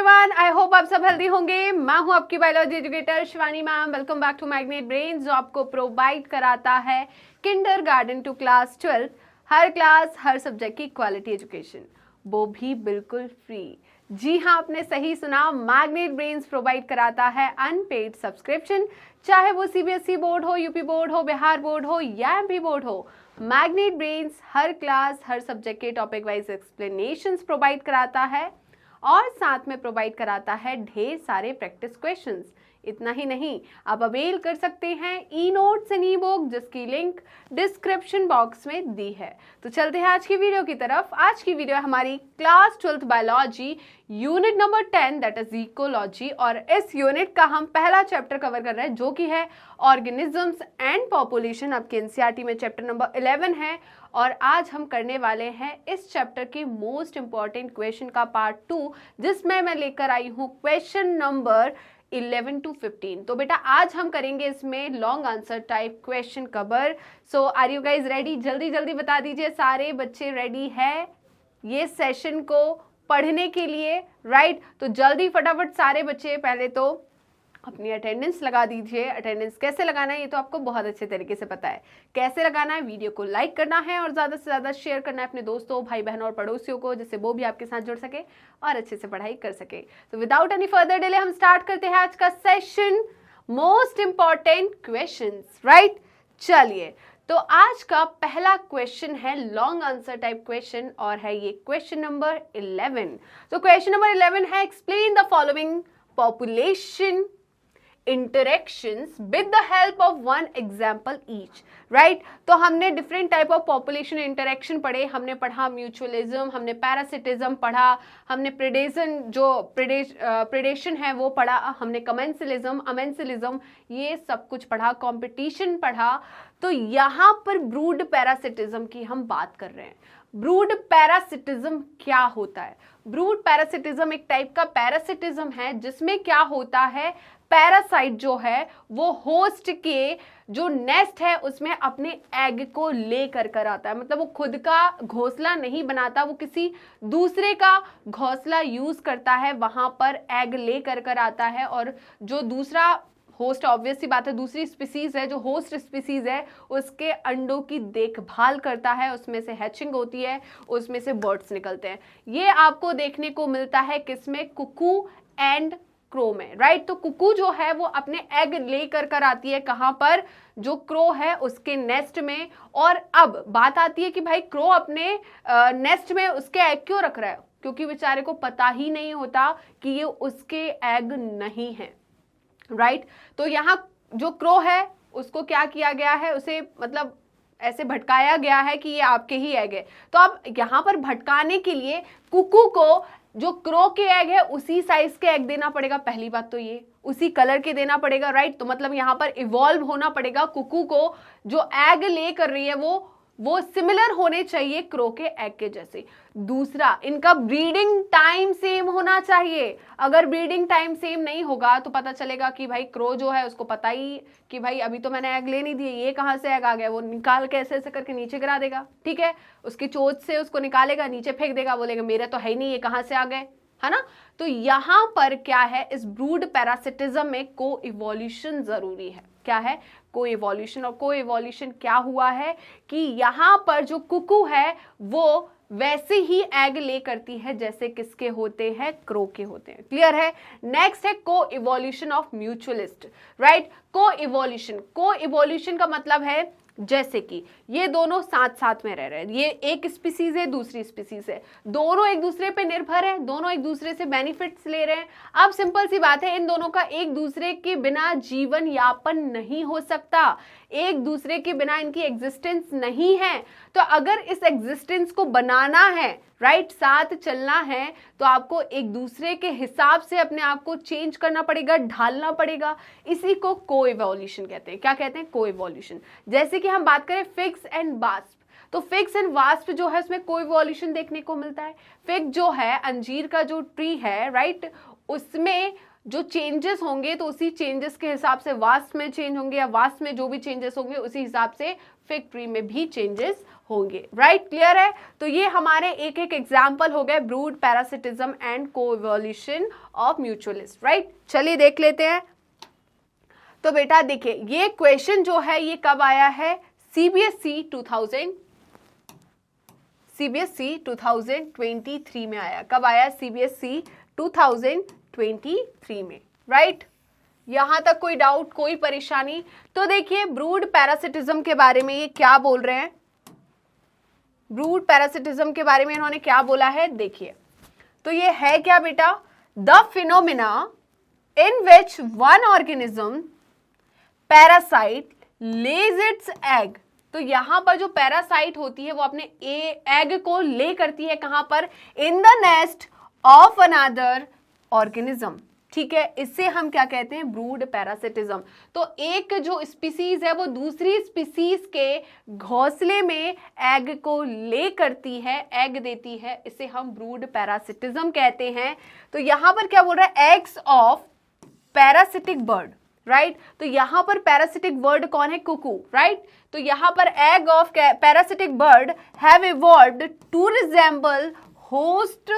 Everyone, I hope आप सब healthy होंगे। मैं हूं आपकी biology educator Shivani ma'am. Welcome back to Magnet Brain, जो आपको प्रोवाइड कराता है किंडरगार्टन टू क्लास 12 हर क्लास हर सब्जेक्ट की क्वालिटी एजुकेशन, वो भी बिल्कुल फ्री। जी हाँ, आपने सही सुना, मैग्नेट ब्रेन्स प्रोवाइड कराता है अनपेड सब्सक्रिप्शन, चाहे वो सीबीएसई बोर्ड हो, यूपी बोर्ड हो, बिहार बोर्ड हो या एमपी बोर्ड हो। मैग्नेट ब्रेन्स हर क्लास हर सब्जेक्ट के टॉपिक वाइज एक्सप्लेनेशंस प्रोवाइड कराता है और साथ में प्रोवाइड कराता है ढेर सारे प्रैक्टिस क्वेश्चंस। इतना ही नहीं, आप अवेल कर सकते हैं e notes and E book, जिसकी लिंक डिस्क्रिप्शन बॉक्स में दी है। तो चलते हैं आज की वीडियो की तरफ। आज की वीडियो हमारी class 12th biology unit number 10 that is ecology, और इस यूनिट का हम पहला चैप्टर कवर कर रहे हैं जो कि है ऑर्गेनिजम्स एंड पॉपुलेशन। आपके एनसीईआरटी में चैप्टर नंबर 11 है और आज हम करने वाले हैं इस चैप्टर की मोस्ट इंपॉर्टेंट क्वेश्चन का पार्ट 2, जिसमें मैं लेकर आई हूं क्वेश्चन नंबर 11 to 15। तो बेटा आज हम करेंगे इसमें long answer type question cover. So are you guys ready? जल्दी जल्दी बता दीजिए, सारे बच्चे रेडी है ये सेशन को पढ़ने के लिए, राइट? तो जल्दी फटाफट सारे बच्चे पहले तो अपनी अटेंडेंस लगा दीजिए। अटेंडेंस कैसे लगाना है ये तो आपको बहुत अच्छे तरीके से पता है। कैसे लगाना है? वीडियो को लाइक करना है और ज़्यादा से ज़्यादा शेयर करना है अपने दोस्तों, भाई बहनों और पड़ोसियों को, जिससे वो भी आपके साथ जुड़ सके और अच्छे से पढ़ाई कर सके। तो विदाउट एनी फर्दर डिले हम स्टार्ट करते हैं आज का session, most important questions, right? चलिए, तो आज का पहला क्वेश्चन है लॉन्ग आंसर टाइप क्वेश्चन और है ये क्वेश्चन नंबर 11। तो क्वेश्चन नंबर 11 है, explain the following population interactions with the help of one example each, right? तो हमने different type of population interaction पढ़े। हमने पढ़ा म्यूचुअलिज्म, हमने पैरासिटिज्म पढ़ा, हमने प्रेडेशन जो प्रेडेशन है वो पढ़ा, हमने कमेंसलिज्म, अमेंसलिज्म, ये सब कुछ पढ़ा, कंपटीशन पढ़ा। तो यहाँ पर ब्रूड पैरासिटिज्म की हम बात कर रहे हैं। ब्रूड पैरासिटिज्म क्या होता है? ब्रूड पैरासिटिज्म एक टाइप का पैरासिटिज्म है जिसमें क्या होता है, पैरासाइट जो है वो होस्ट के जो नेस्ट है उसमें अपने एग को लेकर कर आता है। मतलब वो खुद का घोंसला नहीं बनाता, वो किसी दूसरे का घोंसला यूज करता है, वहां पर एग लेकर कर आता है। और जो दूसरा होस्ट, ऑब्वियस सी बात है, दूसरी स्पीसीज है, जो होस्ट स्पीसीज है उसके अंडों की देखभाल करता है, उसमें से हैचिंग होती है, उसमें से बर्ड्स निकलते हैं। ये आपको देखने को मिलता है किसमें? कुकू एंड क्रो में, राइट? तो कुकू जो है वो अपने एग लेकर कर आती है, कहां पर? जो क्रो है उसके नेस्ट में। और अब बात आती है कि भाई क्रो अपने नेस्ट में उसके एग क्यों रख रहा है? क्योंकि बेचारे को पता ही नहीं होता कि ये उसके एग नहीं है, राइट? तो यहाँ जो क्रो है उसको क्या किया गया है, उसे मतलब ऐसे भटकाया गया है कि ये आपके ही एग है। तो अब यहाँ पर भटकाने के लिए कुकू को जो क्रो के एग है उसी साइज के एग देना पड़ेगा। पहली बात तो ये, उसी कलर के देना पड़ेगा, राइट? तो मतलब यहाँ पर इवॉल्व होना पड़ेगा। कुकू को जो एग ले कर रही है वो सिमिलर होने चाहिए क्रो के एग के जैसे। दूसरा, इनका ब्रीडिंग टाइम सेम होना चाहिए। अगर ब्रीडिंग टाइम सेम नहीं होगा तो पता चलेगा कि भाई क्रो जो है उसको पता ही कि भाई अभी तो मैंने एग ले नहीं दिए, ये कहाँ से एग आ गया, वो निकाल के ऐसे ऐसे करके नीचे गिरा देगा, ठीक है? उसकी चोंच से उसको निकालेगा, नीचे फेंक देगा, बोलेगा मेरे तो है ही नहीं, ये कहाँ से आ गए, है ना? तो यहाँ पर क्या है, इस ब्रूड पैरासिटिज्म में को इवोल्यूशन जरूरी है। क्या है? को इवोल्यूशन। और को इवोल्यूशन क्या हुआ है कि यहाँ पर जो कुकू है वो वैसे ही एग ले करती है जैसे किसके होते हैं? क्रो के होते हैं। क्लियर है? नेक्स्ट है को इवोल्यूशन ऑफ म्यूचुअलिस्ट, राइट? को इवोल्यूशन का मतलब है जैसे कि ये दोनों साथ साथ में रह रहे हैं, ये एक स्पीसीज है, दूसरी स्पीसीज है, दोनों एक दूसरे पे निर्भर है, दोनों एक दूसरे से बेनिफिट्स ले रहे हैं। अब सिंपल सी बात है, इन दोनों का एक दूसरे के बिना जीवन यापन नहीं हो सकता, एक दूसरे के बिना इनकी एग्जिस्टेंस नहीं है। तो अगर इस एग्जिस्टेंस को बनाना है, राइट, साथ चलना है, तो आपको एक दूसरे के हिसाब से अपने आप को चेंज करना पड़ेगा, ढालना पड़ेगा। इसी को को-इवोल्यूशन कहते हैं। क्या कहते हैं? को-इवोल्यूशन। जैसे कि हम बात करें फिग्स एंड वास्प, तो फिग्स एंड वास्प जो है उसमें को-इवोल्यूशन देखने को मिलता है। फिग जो है, अंजीर का जो ट्री है, राइट, उसमें जो चेंजेस होंगे तो उसी चेंजेस के हिसाब से वास्प में चेंज होंगे, या वास्प में जो भी चेंजेस होंगे उसी हिसाब से फिग ट्री में भी चेंजेस होंगे। राइट, क्लियर है? तो ये हमारे एक एक एग्जाम्पल हो गए brood, parasitism and coevolution of mutualist. Right, चलिए देख लेते हैं। तो बेटा देखिए, ये क्वेश्चन जो है ये कब आया है? सीबीएसई 2023 में आया। कब आया? सीबीएसई 2023 में। राइट, यहां तक कोई डाउट, कोई परेशानी? तो देखिए, ब्रूड पैरासिटिज्म के बारे में ये क्या बोल रहे हैं? ब्रूड पैरासिटिज्म के बारे में इन्होंने क्या बोला है, देखिए। तो ये है क्या बेटा? The phenomena in which one organism parasite Lay's it's egg. तो यहां पर जो पैरासाइट होती है वो अपने एग को ले करती है, कहां पर? In the nest of another organism. ठीक है, इससे हम क्या कहते हैं? Brood parasitism. तो एक जो स्पीसीज है वो दूसरी स्पीसीज के घोंसले में एग को ले करती है, एग देती है, इसे हम ब्रूड पैरासिटिज्म कहते हैं। तो यहां पर क्या बोल रहा है? Eggs of parasitic bird. Right, तो यहां पर पैरासिटिक बर्ड कौन है? कुकू। राइट, तो यहां पर egg of parasitic bird have evolved to resemble host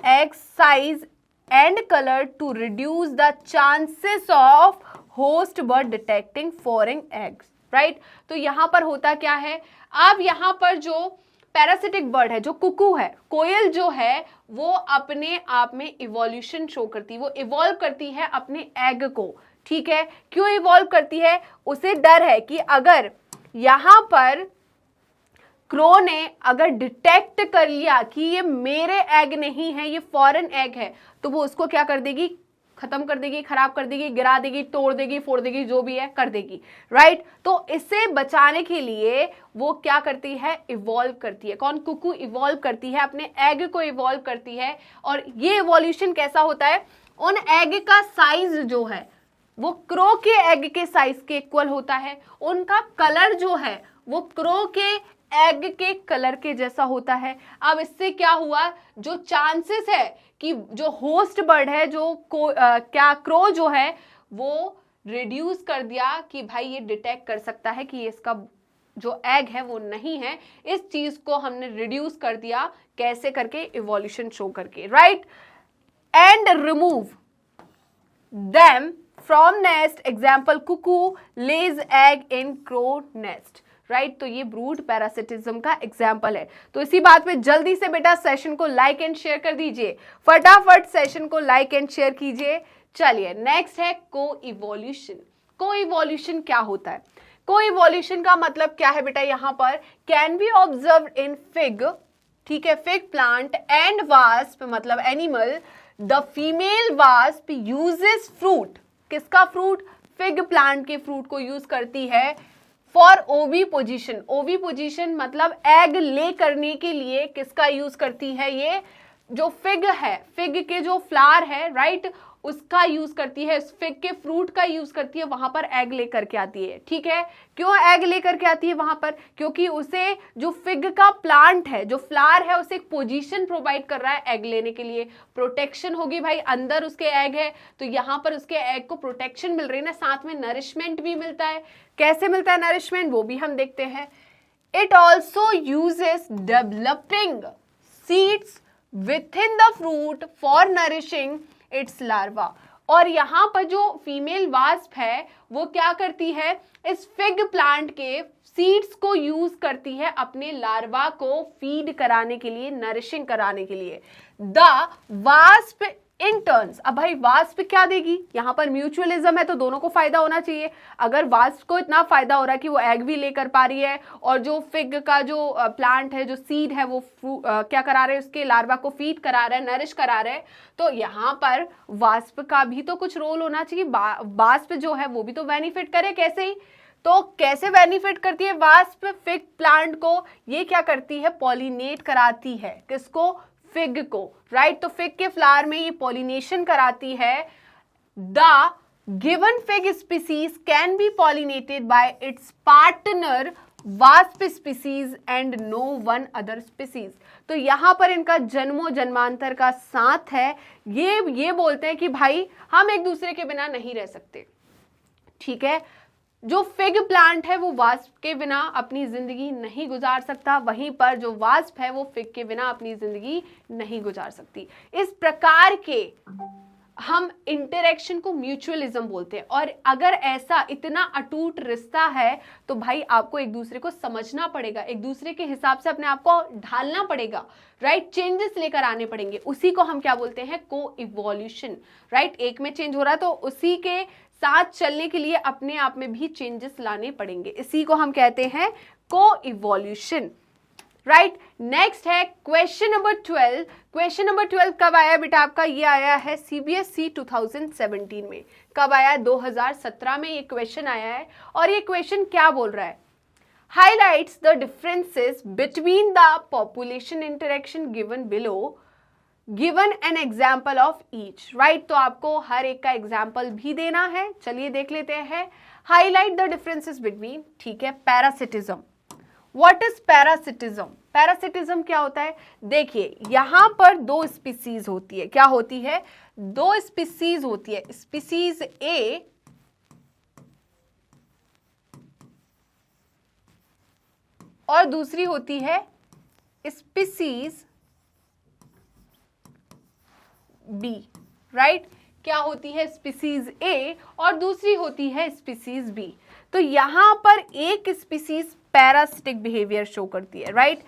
egg size and color to reduce the chances of host bird detecting foreign eggs. right? तो यहां पर होता क्या है? अब यहां पर जो पैरासिटिक बर्ड है, जो कुकू है, कोयल जो है, वो अपने आप में इवोल्यूशन शो करती है, वो इवॉल्व करती है अपने एग को। ठीक है, क्यों इवॉल्व करती है? उसे डर है कि अगर यहां पर क्रो ने अगर डिटेक्ट कर लिया कि ये मेरे एग नहीं है, ये फॉरेन एग है, तो वो उसको क्या कर देगी? खत्म कर देगी, खराब कर देगी, गिरा देगी, तोड़ देगी, फोड़ देगी, जो भी है कर देगी। राइट, तो इससे बचाने के लिए वो क्या करती है? इवॉल्व करती है। कौन? कुकू इवॉल्व करती है, अपने एग को इवॉल्व करती है। और ये इवोल्यूशन कैसा होता है? उन एग का साइज जो है वो क्रो के एग के साइज के इक्वल होता है। उनका कलर जो है वो क्रो के एग के कलर के जैसा होता है। अब इससे क्या हुआ? जो चांसेस है कि जो होस्ट बर्ड है, जो क्या क्रो जो है, वो रिड्यूस कर दिया कि भाई ये डिटेक्ट कर सकता है कि ये इसका जो एग है वो नहीं है। इस चीज को हमने रिड्यूस कर दिया, कैसे करके? इवोल्यूशन शो करके। Right, and remove them from nest, example cuckoo lays egg in crow nest. Right, तो ये ब्रूड पैरासिटिज्म का एग्जाम्पल है। तो इसी बात पे जल्दी से बेटा सेशन को लाइक एंड शेयर कर दीजिए, फटाफट सेशन को लाइक एंड शेयर कीजिए। चलिए नेक्स्ट है को-इवोल्यूशन। को-इवोल्यूशन क्या होता है? को-इवोल्यूशन का मतलब क्या है बेटा? यहाँ पर can be observe in fig, ठीक है, फिग प्लांट एंड वास्प, मतलब animal. The female wasp uses fruit, किसका फ्रूट? फिग प्लांट के फ्रूट को यूज करती है फॉर ओवी पोजिशन। ओवी पोजिशन मतलब एग ले करने के लिए किसका यूज करती है? ये जो फिग है, फिग के जो फ्लावर है, राइट, उसका यूज करती है, फिग के फ्रूट का यूज करती है, वहां पर एग लेकर के आती है। ठीक है, क्यों एग लेकर के आती है वहां पर? क्योंकि उसे जो फिग का प्लांट है, जो फ्लावर है, उसे एक पोजीशन प्रोवाइड कर रहा है एग लेने के लिए। प्रोटेक्शन होगी भाई, अंदर उसके एग है, तो यहाँ पर उसके एग को प्रोटेक्शन मिल रही है ना, साथ में नरिशमेंट भी मिलता है। कैसे मिलता है नरिशमेंट, वो भी हम देखते हैं। It also uses developing seeds within the fruit for nourishing it's larva. और यहाँ पर जो फीमेल वास्प है वो क्या करती है? इस फिग प्लांट के सीड्स को यूज करती है अपने लार्वा को फीड कराने के लिए, नरिशिंग कराने के लिए। द वास्प इन टर्न्स, अब भाई वास्प क्या देगी? यहाँ पर म्यूचुअलिज्म है तो दोनों को फायदा होना चाहिए। अगर वास्प को इतना फायदा हो रहा है कि वो एग भी लेकर पा रही है और जो फिग का जो प्लांट है, जो सीड है, वो क्या करा रहे हैं? उसके लार्वा को फीड करा रहे हैं, नरिश करा रहे हैं। तो यहाँ पर वास्प का भी तो कुछ रोल होना चाहिए। वास्प जो है वो भी तो बेनिफिट करे। कैसे ही? तो कैसे बेनिफिट करती है वास्प फिग प्लांट को? ये क्या करती है? पॉलिनेट कराती है। किसको? फिग को। राइट, तो फिग के फ्लावर में ये पॉलिनेशन कराती है। The given fig species can be pollinated by its partner wasp species and no one other species. तो यहां पर इनका जन्मों जन्मांतर का साथ है। ये बोलते हैं कि भाई हम एक दूसरे के बिना नहीं रह सकते। ठीक है, जो फिग प्लांट है वो वास्प के बिना अपनी जिंदगी नहीं गुजार सकता, वहीं पर जो वास्प है वो फिग के बिना अपनी जिंदगी नहीं गुजार सकती। इस प्रकार के हम इंटरेक्शन को म्यूचुअलिज्म बोलते हैं। और अगर ऐसा इतना अटूट रिश्ता है तो भाई आपको एक दूसरे को समझना पड़ेगा, एक दूसरे के हिसाब से अपने आप को ढालना पड़ेगा, राइट, चेंजेस लेकर आने पड़ेंगे। उसी को हम क्या बोलते हैं, को इवोल्यूशन, राइट। एक में चेंज हो रहा है तो उसी के साथ चलने के लिए अपने आप में भी चेंजेस लाने पड़ेंगे, इसी को हम कहते हैं को इवोल्यूशन, राइट। नेक्स्ट है क्वेश्चन नंबर 12। क्वेश्चन नंबर 12 कब आया बेटा आपका, ये आया है सीबीएसई 2017 में। कब आया, 2017 में ये क्वेश्चन आया है। और ये क्वेश्चन क्या बोल रहा है, highlights the differences between the population interaction given below, given an example of each, right. तो आपको हर एक का एग्जाम्पल भी देना है। चलिए देख लेते हैं। हाईलाइट द डिफरेंसेस बिटवीन, ठीक है, parasitism. What is parasitism, parasitism क्या होता है, देखिए यहां पर दो स्पीसीज होती है, क्या होती है, दो स्पीसीज होती है, स्पीसीज ए और दूसरी होती है स्पीसीज बी, राइट। क्या होती है, स्पीसीज ए और दूसरी होती है स्पीसीज बी। तो यहां पर एक स्पीसीज पैरासिटिक बिहेवियर शो करती है, राइट।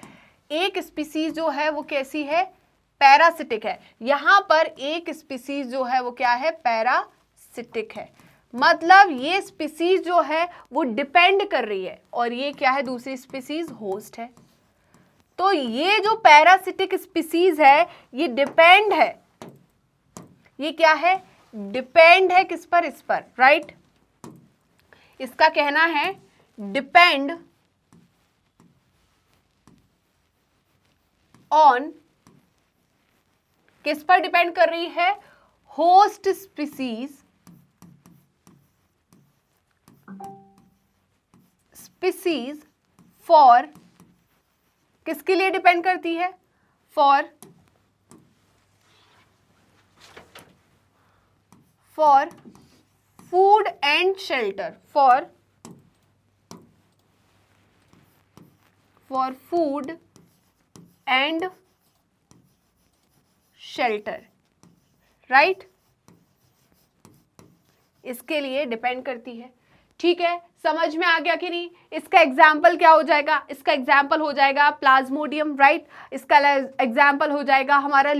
एक स्पीसीज जो है वो कैसी है, पैरासिटिक है। यहां पर एक स्पीसीज जो है वो क्या है, पैरासिटिक है। मतलब ये स्पीसीज जो है वो डिपेंड कर रही है और ये क्या है, दूसरी स्पीसीज होस्ट है। तो ये जो पैरासिटिक स्पीसीज है ये डिपेंड है, ये क्या है, डिपेंड है किस पर, इस पर, राइट। इसका कहना है डिपेंड ऑन, किस पर डिपेंड कर रही है, होस्ट स्पीसीज, स्पीसीज फॉर, किसके लिए डिपेंड करती है, for food and shelter, for food and shelter, right. इसके लिए डिपेंड करती है, ठीक है। समझ में आ गया कि नहीं। इसका एग्जाम्पल क्या हो जाएगा, इसका एग्जाम्पल हो जाएगा प्लाज्मोडियम, राइट। इसका एग्जाम्पल हो जाएगा हमारा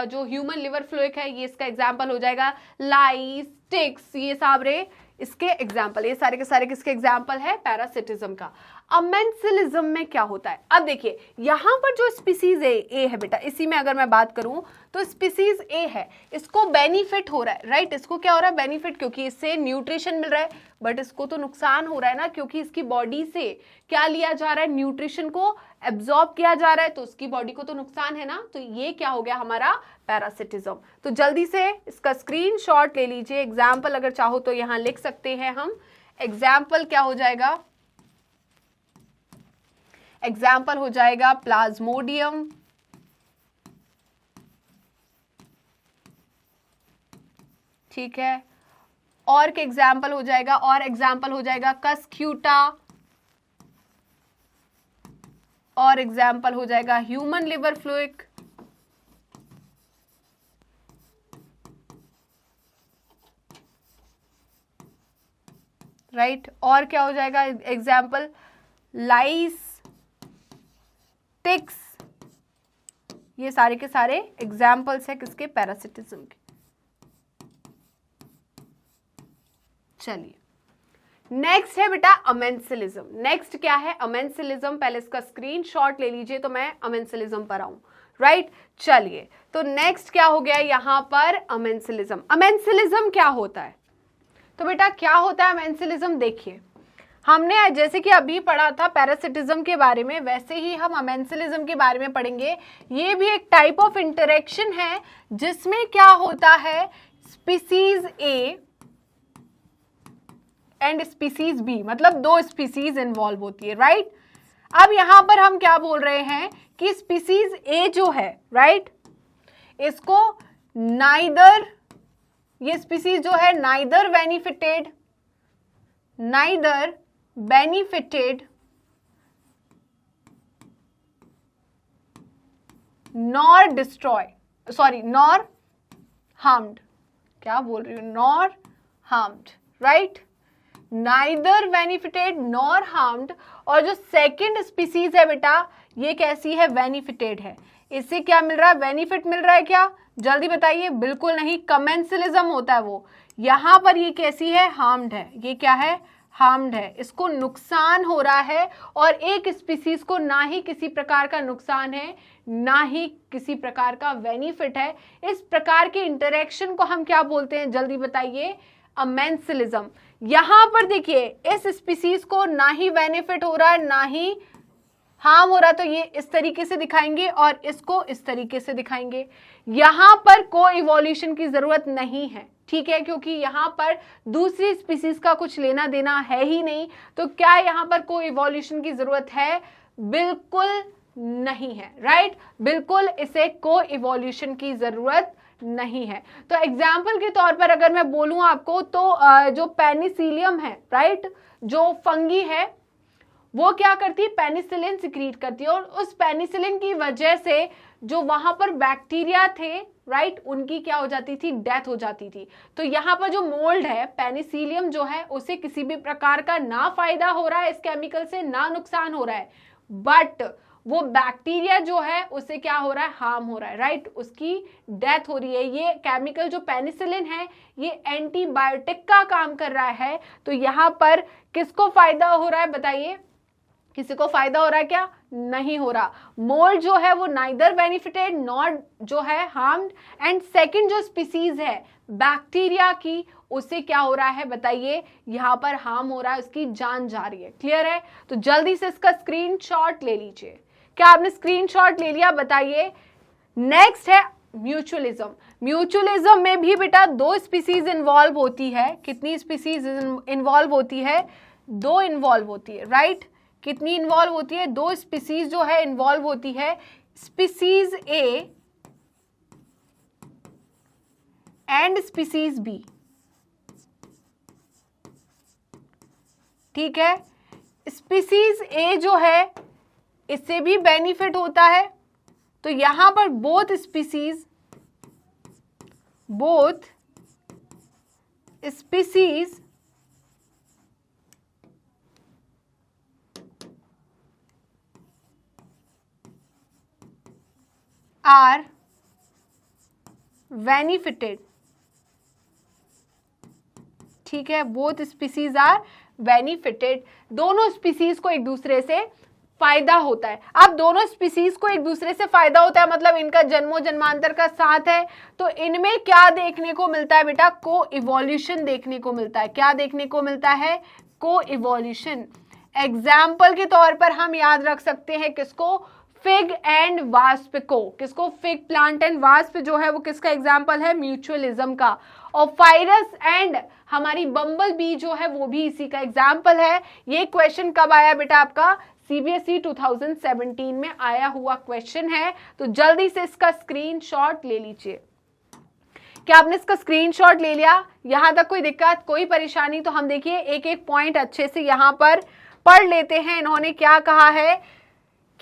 जो ह्यूमन लिवर फ्लूइड है, ये इसका एग्जाम्पल हो जाएगा। लाइस, टिक्स, ये सारे इसके एग्जाम्पल, ये सारे के सारे किसके एग्जाम्पल है, पैरासिटिज्म का। अमेंसिलिज्म में क्या होता है, अब देखिए यहां पर जो स्पीसीज ए है बेटा, इसी में अगर मैं बात करूं तो स्पीसीज ए है, इसको बेनिफिट हो रहा है, राइट। इसको क्या हो रहा है, बेनिफिट, क्योंकि इससे न्यूट्रिशन मिल रहा है। बट इसको तो नुकसान हो रहा है ना, क्योंकि इसकी बॉडी से क्या लिया जा रहा है, न्यूट्रिशन को एब्जॉर्ब किया जा रहा है, तो उसकी बॉडी को तो नुकसान है ना। तो ये क्या हो गया हमारा, पैरासिटिज्म। तो जल्दी से इसका स्क्रीनशॉट ले लीजिए। एग्जाम्पल अगर चाहो तो यहां लिख सकते हैं हम। एग्जाम्पल क्या हो जाएगा, एग्जाम्पल हो जाएगा प्लाज्मोडियम, ठीक है। और के एग्जाम्पल हो जाएगा, और एग्जाम्पल हो जाएगा कस्क्यूटा, और एग्जाम्पल हो जाएगा ह्यूमन लिवर फ्लूइड, राइट। और क्या हो जाएगा एग्जाम्पल, लाइस, टिक्स, ये सारे के सारे एग्जाम्पल्स है किसके, पैरासिटिज्म के। चलिए नेक्स्ट है बेटा अमेंसिलिज्म। नेक्स्ट क्या है, अमेंसिलिज्म। पहले इसका स्क्रीनशॉट ले लीजिए तो मैं अमेंसिलिज्म पर आऊं, राइट। चलिए तो नेक्स्ट क्या हो गया यहां पर, अमेंसिलिज्म। अमेंसिलिज्म क्या होता है, तो बेटा क्या होता है अमेंसिलिज्म, देखिए हमने जैसे कि अभी पढ़ा था पैरासिटिज्म के बारे में, वैसे ही हम अमेंसिलिज्म के बारे में पढ़ेंगे। ये भी एक टाइप ऑफ इंटरेक्शन है जिसमें क्या होता है, species A and species B, मतलब दो स्पीसीज इन्वॉल्व होती है, राइट। अब यहां पर हम क्या बोल रहे हैं कि स्पीसीज ए जो है, राइट, इसको नाइदर, ये स्पीसीज जो है neither benefited neither benefited nor destroy, sorry nor harmed, क्या बोल रही हूँ, nor harmed, right, neither benefited nor harmed. और जो सेकंड स्पीसीज है बेटा ये कैसी है, बेनिफिटेड है, इससे क्या मिल रहा है, बेनिफिट मिल रहा है क्या, जल्दी बताइए, बिल्कुल नहीं, कमेंसलिज्म होता है वो। यहां पर ये कैसी है, हार्म्ड है, ये क्या है, हार्म्ड है, इसको नुकसान हो रहा है, और एक स्पीसीज को ना ही किसी प्रकार का नुकसान है ना ही किसी प्रकार का बेनिफिट है। इस प्रकार के इंटरेक्शन को हम क्या बोलते हैं, जल्दी बताइए, अमेंसलिज्म। यहां पर देखिए इस स्पीसीज को ना ही बेनिफिट हो रहा है ना ही हार्म हो रहा है, तो ये इस तरीके से दिखाएंगे और इसको इस तरीके से दिखाएंगे। यहां पर को इवोल्यूशन की जरूरत नहीं है, ठीक है, क्योंकि यहां पर दूसरी स्पीसीज का कुछ लेना देना है ही नहीं, तो क्या यहां पर को इवोल्यूशन की जरूरत है, बिल्कुल नहीं है, राइट, बिल्कुल इसे को इवोल्यूशन की जरूरत नहीं है। तो एग्जाम्पल के तौर पर अगर मैं बोलूं आपको तो जो पेनिसिलियम है, राइट, जो फंगी है वो क्या करती है, पेनिसिलिन सिक्रीट करती है, और उस पेनिसिलिन की वजह से जो वहां पर बैक्टीरिया थे, राइट, उनकी क्या हो जाती थी, डेथ हो जाती थी। तो यहाँ पर जो मोल्ड है, पेनिसिलियम जो है, उसे किसी भी प्रकार का ना फायदा हो रहा है इस केमिकल से, ना नुकसान हो रहा है, बट वो बैक्टीरिया जो है उसे क्या हो रहा है, हार्म हो रहा है, राइट, उसकी डेथ हो रही है। ये केमिकल जो पेनिसिलिन है ये एंटीबायोटिक का काम कर रहा है, तो यहाँ पर किसको फायदा हो रहा है, बताइए, किसी को फायदा हो रहा है क्या, नहीं हो रहा। मोल्ड जो है वो नाइदर बेनिफिटेड नॉर जो है हार्म्ड, एंड सेकंड जो स्पीसीज है बैक्टीरिया की, उससे क्या हो रहा है बताइए, यहां पर हार्म हो रहा है, उसकी जान जा रही है। क्लियर है, तो जल्दी से इसका स्क्रीनशॉट ले लीजिए। क्या आपने स्क्रीनशॉट ले लिया, बताइए। नेक्स्ट है म्यूचुअलिज्म। म्यूचुअलिज्म में भी बेटा दो स्पीसीज इन्वॉल्व होती है। कितनी स्पीसीज इन्वॉल्व होती है, दो इन्वॉल्व होती है, राइट, कितनी इन्वॉल्व होती है, दो स्पीसीज जो है इन्वॉल्व होती है, species A and species B, ठीक है। स्पीसीज ए जो है इससे भी बेनिफिट होता है, तो यहां पर बोथ स्पीसीज आर बेनिफिटेड, ठीक है, बोथ स्पीसीज आर बेनिफिटेड, दोनों स्पीसीज को एक दूसरे से फायदा होता है। अब दोनों स्पीसीज को एक दूसरे से फायदा होता है मतलब इनका जन्मों जन्मांतर का साथ है, तो इनमें क्या देखने को मिलता है बेटा, को इवोल्यूशन देखने को मिलता है। क्या देखने को मिलता है, को इवोल्यूशन। एग्जाम्पल के तौर पर हम याद रख सकते हैं किसको, फिग एंड वास्प को, किसको, फिग प्लांट एंड वास्प जो है वो किसका एग्जाम्पल है, म्यूचुअलिज्म का। और फाइरस एंड हमारी बम्बल बी जो है वो भी इसी का एग्जाम्पल है। ये क्वेश्चन कब आया बेटा, आपका सीबीएसई 2017 में आया हुआ क्वेश्चन है, तो जल्दी से इसका स्क्रीनशॉट ले लीजिए। क्या आपने इसका स्क्रीनशॉट ले लिया, यहां तक कोई दिक्कत, कोई परेशानी? तो हम देखिए एक एक पॉइंट अच्छे से यहां पर पढ़ लेते हैं। इन्होंने क्या कहा है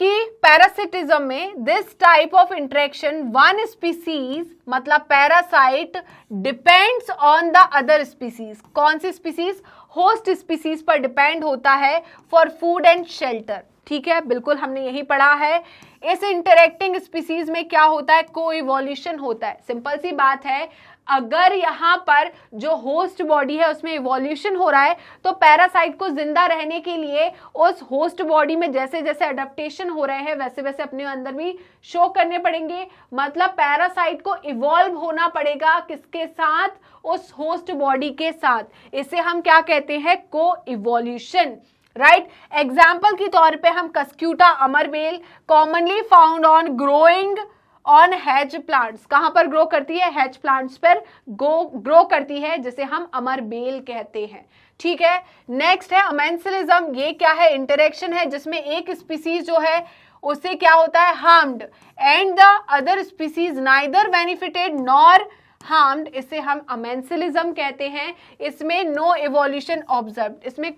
कि पैरासिटिज्म में this type of interaction one species मतलब parasite depends on the other species. कौन सी स्पीसीज, होस्ट स्पीसीज पर डिपेंड होता है फॉर फूड एंड शेल्टर, ठीक है, बिल्कुल हमने यही पढ़ा है। इस इंटरेक्टिंग स्पीसीज में क्या होता है, को इवोल्यूशन होता है। सिंपल सी बात है, अगर यहाँ पर जो होस्ट बॉडी है उसमें इवोल्यूशन हो रहा है तो पैरासाइट को जिंदा रहने के लिए उस होस्ट बॉडी में जैसे जैसे अडेप्टेशन हो रहे हैं वैसे वैसे अपने अंदर भी शो करने पड़ेंगे। मतलब पैरासाइट को इवॉल्व होना पड़ेगा किसके साथ, उस होस्ट बॉडी के साथ। इसे हम क्या कहते हैं, को इवोल्यूशन, राइट। एग्जाम्पल के तौर पे हम कस्क्यूटा अमरबेल commonly found on growing on hedge plants, कहां पर ग्रो करती है, हैज प्लांट्स पर ग्रो करती है, जिसे हम अमरबेल कहते हैं, ठीक है। नेक्स्ट है अमेंसलिज्म। ये क्या है, इंटरेक्शन है जिसमें एक स्पीसीज जो है उससे क्या होता है, harmed, and the other species neither benefited nor harmed, इसे हम अमेंसिलिज्म कहते हैं। इसमें नो इवोल्यूशन ऑब्जर्व, इसमें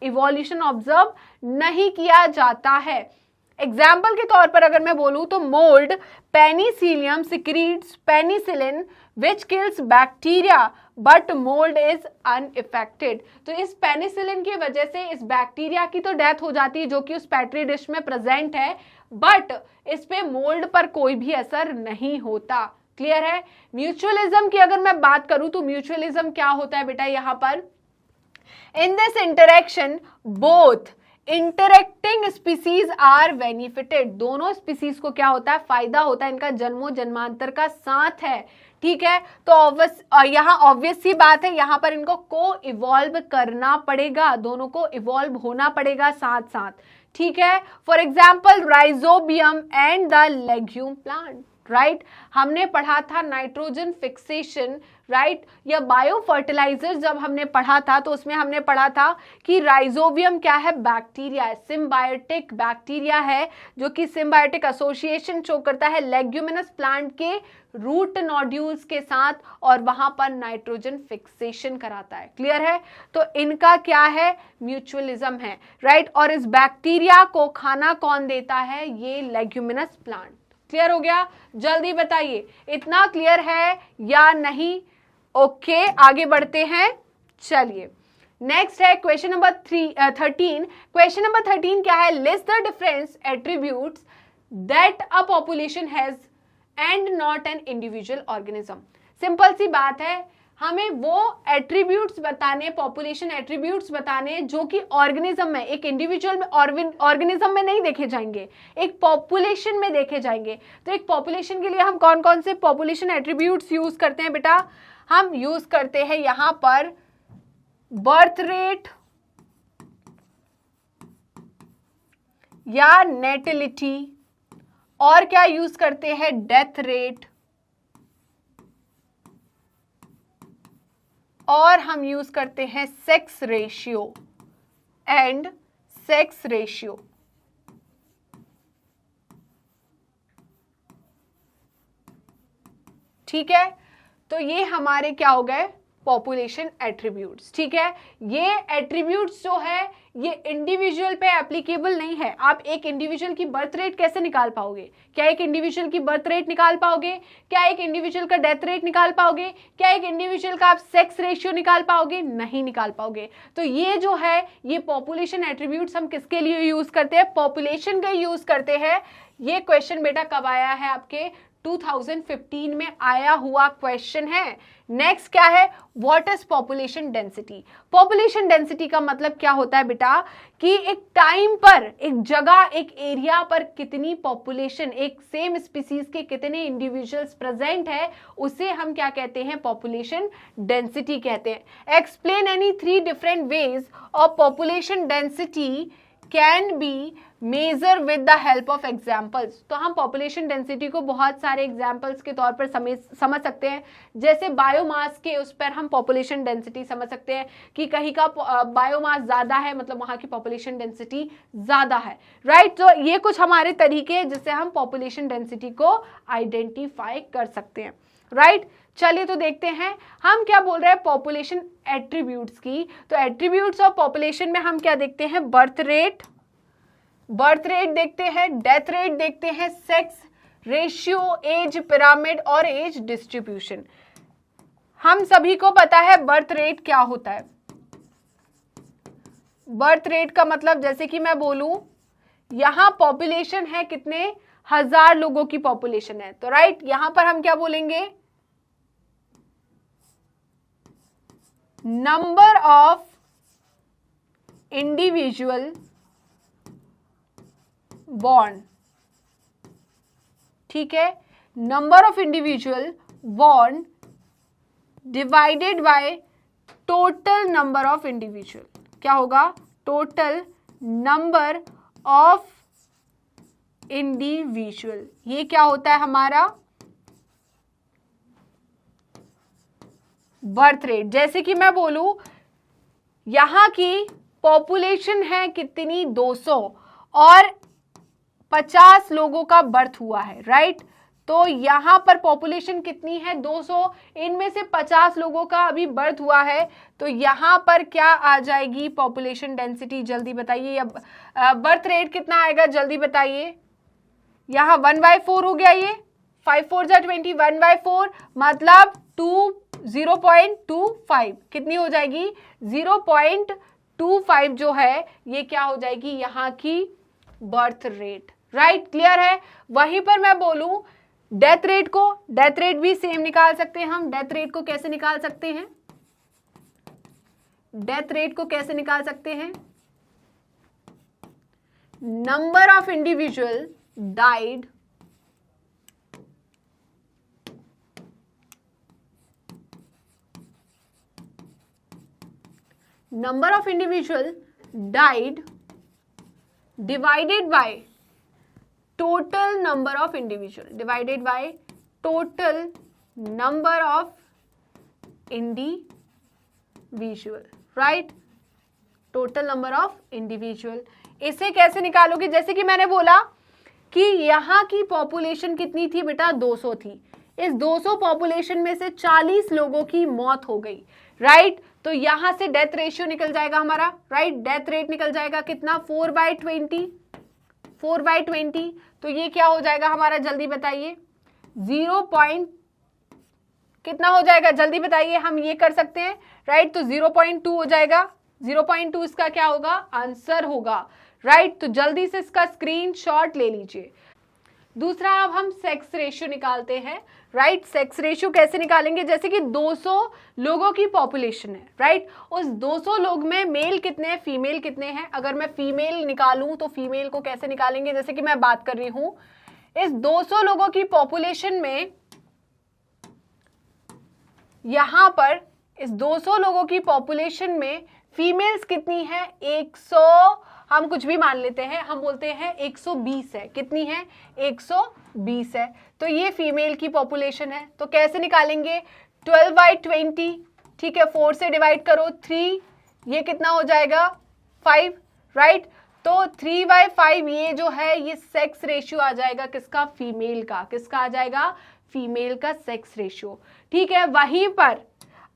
इवोल्यूशन ऑब्जर्व नहीं किया जाता है। एग्जाम्पल के तौर पर अगर मैं बोलूं तो mould Penicillium secretes penicillin which kills bacteria but mould is unaffected. तो इस पेनिसिलिन की वजह से इस बैक्टीरिया की तो डेथ हो जाती है जो कि उस पेट्री डिश में प्रेजेंट है, बट इस पे मोल्ड पर कोई भी असर नहीं होता। क्लियर है? म्यूचुअलिज्म की अगर मैं बात करूं तो म्यूचुअलिज्म क्या होता है बेटा, यहां पर in this interaction both interacting species are benefited, दोनों स्पीसीज को क्या होता है, फायदा होता है, इनका जन्मों जन्मांतर का साथ है। ठीक है, तो यहाँ ऑब्वियस सी बात है, यहाँ पर इनको को इवॉल्व करना पड़ेगा, दोनों को इवॉल्व होना पड़ेगा साथ साथ। ठीक है, for example rhizobium and the legume plant, right. हमने पढ़ा था नाइट्रोजन फिक्सेशन, राइट, या बायो फर्टिलाइजर जब हमने पढ़ा था तो उसमें हमने पढ़ा था कि राइजोबियम क्या है, बैक्टीरिया है, सिम्बायोटिक बैक्टीरिया है जो कि सिम्बायोटिक एसोसिएशन शो करता है लेग्यूमिनस प्लांट के रूट नोड्यूल्स के साथ और वहां पर नाइट्रोजन फिक्सेशन कराता है। क्लियर है? तो इनका क्या है, म्यूचुअलिज्म है, राइट। और इस बैक्टीरिया को खाना कौन देता है, ये लेग्यूमिनस प्लांट। क्लियर हो गया? जल्दी बताइए, इतना क्लियर है या नहीं? ओके, आगे बढ़ते हैं। चलिए नेक्स्ट है क्वेश्चन नंबर 13। क्वेश्चन नंबर 13 क्या है, list the different attributes that a population has and not an individual organism. Simple सी बात है, हमें वो एट्रीब्यूट्स बताने, पॉपुलेशन एट्रीब्यूट्स बताने जो कि ऑर्गेनिज्म में, एक इंडिविजुअल में, ऑर्गेनिज्म में नहीं देखे जाएंगे, एक पॉपुलेशन में देखे जाएंगे। तो एक पॉपुलेशन के लिए हम कौन कौन से पॉपुलेशन एट्रीब्यूट्स यूज करते हैं बेटा, हम यूज करते हैं यहां पर बर्थ रेट या नेटिलिटी, और क्या यूज करते हैं, डेथ रेट, और हम यूज करते हैं sex ratio and sex ratio. ठीक है, तो ये हमारे क्या हो गए, पॉपुलेशन एट्रीब्यूट्स। ठीक है, ये एट्रीब्यूट्स जो है ये इंडिविजुअल पे एप्लीकेबल नहीं है। आप एक इंडिविजुअल की बर्थ रेट कैसे निकाल पाओगे, क्या एक इंडिविजुअल की बर्थ रेट निकाल पाओगे, क्या एक इंडिविजुअल का डेथ रेट निकाल पाओगे, क्या एक इंडिविजुअल का आप सेक्स रेशियो निकाल पाओगे, नहीं निकाल पाओगे। तो ये जो है ये पॉपुलेशन एट्रीब्यूट्स हम किसके लिए यूज करते हैं, पॉपुलेशन का यूज करते हैं। ये क्वेश्चन बेटा कब आया है, आपके 2015 में आया हुआ क्वेश्चन है। नेक्स्ट क्या है, what is population density. Population density का मतलब क्या होता है बेटा, कि एक टाइम पर, एक जगह, एक एरिया पर कितनी पॉपुलेशन, एक सेम स्पीसीज के कितने इंडिविजुअल्स प्रेजेंट है, उसे हम क्या कहते हैं, पॉपुलेशन डेंसिटी कहते हैं। Explain any 3 different ways of population density can be measure with the help of examples. तो हम पॉपुलेशन डेंसिटी को बहुत सारे एग्जाम्पल्स के तौर पर समझ सकते हैं। जैसे बायोमास के उस पर हम पॉपुलेशन डेंसिटी समझ सकते हैं कि कहीं का बायोमास ज्यादा है, मतलब वहां की पॉपुलेशन डेंसिटी ज्यादा है, राइट। तो ये कुछ हमारे तरीके हैं जिससे हम पॉपुलेशन डेंसिटी को आइडेंटिफाई कर सकते हैं, राइट। चलिए तो देखते हैं हम क्या बोल रहे हैं पॉपुलेशन एट्रीब्यूट्स की। तो एट्रीब्यूट्स ऑफ पॉपुलेशन में हम क्या देखते हैं, बर्थ रेट देखते हैं, डेथ रेट देखते हैं, सेक्स रेशियो, एज पिरामिड और एज डिस्ट्रीब्यूशन। हम सभी को पता है बर्थ रेट क्या होता है। बर्थ रेट का मतलब, जैसे कि मैं बोलूं यहां पॉपुलेशन है कितने, 1000 लोगों की पॉपुलेशन है, तो राइट यहां पर हम क्या बोलेंगे, नंबर ऑफ इंडिविजुअल बॉर्न। ठीक है, number of individual born divided by total number of individual. क्या होगा, टोटल नंबर ऑफ इंडिविजुअल। ये क्या होता है हमारा बर्थ रेट। जैसे कि मैं बोलूं यहां की पॉपुलेशन है कितनी, 200, और 50 लोगों का बर्थ हुआ है, राइट। तो यहाँ पर पॉपुलेशन कितनी है 200, इनमें से 50 लोगों का अभी बर्थ हुआ है, तो यहाँ पर क्या आ जाएगी पॉपुलेशन डेंसिटी, जल्दी बताइए। अब बर्थ रेट कितना आएगा जल्दी बताइए। यहाँ 1/4 हो गया, ये 5 4 जा 20, 1/4 मतलब 0.25 कितनी हो जाएगी 0.25 जो है ये क्या हो जाएगी यहाँ की बर्थ रेट। राइट, क्लियर है। वहीं पर मैं बोलूं डेथ रेट को, डेथ रेट भी सेम निकाल सकते हैं हम। डेथ रेट को कैसे निकाल सकते हैं, डेथ रेट को कैसे निकाल सकते हैं, number of individual died number of individual died divided by total number of individual divided by total number of individual, right, total number of individual। इसे कैसे निकालोगे, जैसे कि मैंने बोला कि यहाँ की पॉपुलेशन कितनी थी बेटा 200 थी, इस 200 पॉपुलेशन में से 40 लोगों की मौत हो गई। राइट, तो यहां से डेथ रेशियो निकल जाएगा हमारा। राइट, डेथ रेट निकल जाएगा कितना 4/20, 4/20। तो ये क्या हो जाएगा हमारा जल्दी बताइए, 0. कितना हो जाएगा जल्दी बताइए, हम ये कर सकते हैं। राइट, तो 0.2 हो जाएगा, 0.2 इसका क्या होगा आंसर होगा। राइट, तो जल्दी से इसका स्क्रीनशॉट ले लीजिए। दूसरा अब हम सेक्स रेशियो निकालते हैं। राइट, सेक्स रेशियो कैसे निकालेंगे, जैसे कि 200 लोगों की पॉपुलेशन है। राइट, उस 200 लोग में मेल कितने हैं फीमेल कितने हैं। अगर मैं फीमेल निकालूं तो फीमेल को कैसे निकालेंगे, जैसे कि मैं बात कर रही हूं इस 200 लोगों की पॉपुलेशन में, यहां पर इस 200 लोगों की पॉपुलेशन में फीमेल्स कितनी है 100, हम कुछ भी मान लेते हैं, हम बोलते हैं 120 है। कितनी है 120 है, तो ये फीमेल की पॉपुलेशन है। तो कैसे निकालेंगे 12/20, ठीक है, 4 से डिवाइड करो 3, ये कितना हो जाएगा 5। राइट, तो 3/5 ये जो है ये सेक्स रेशियो आ जाएगा किसका फीमेल का, किसका आ जाएगा फीमेल का सेक्स रेशियो। ठीक है, वहीं पर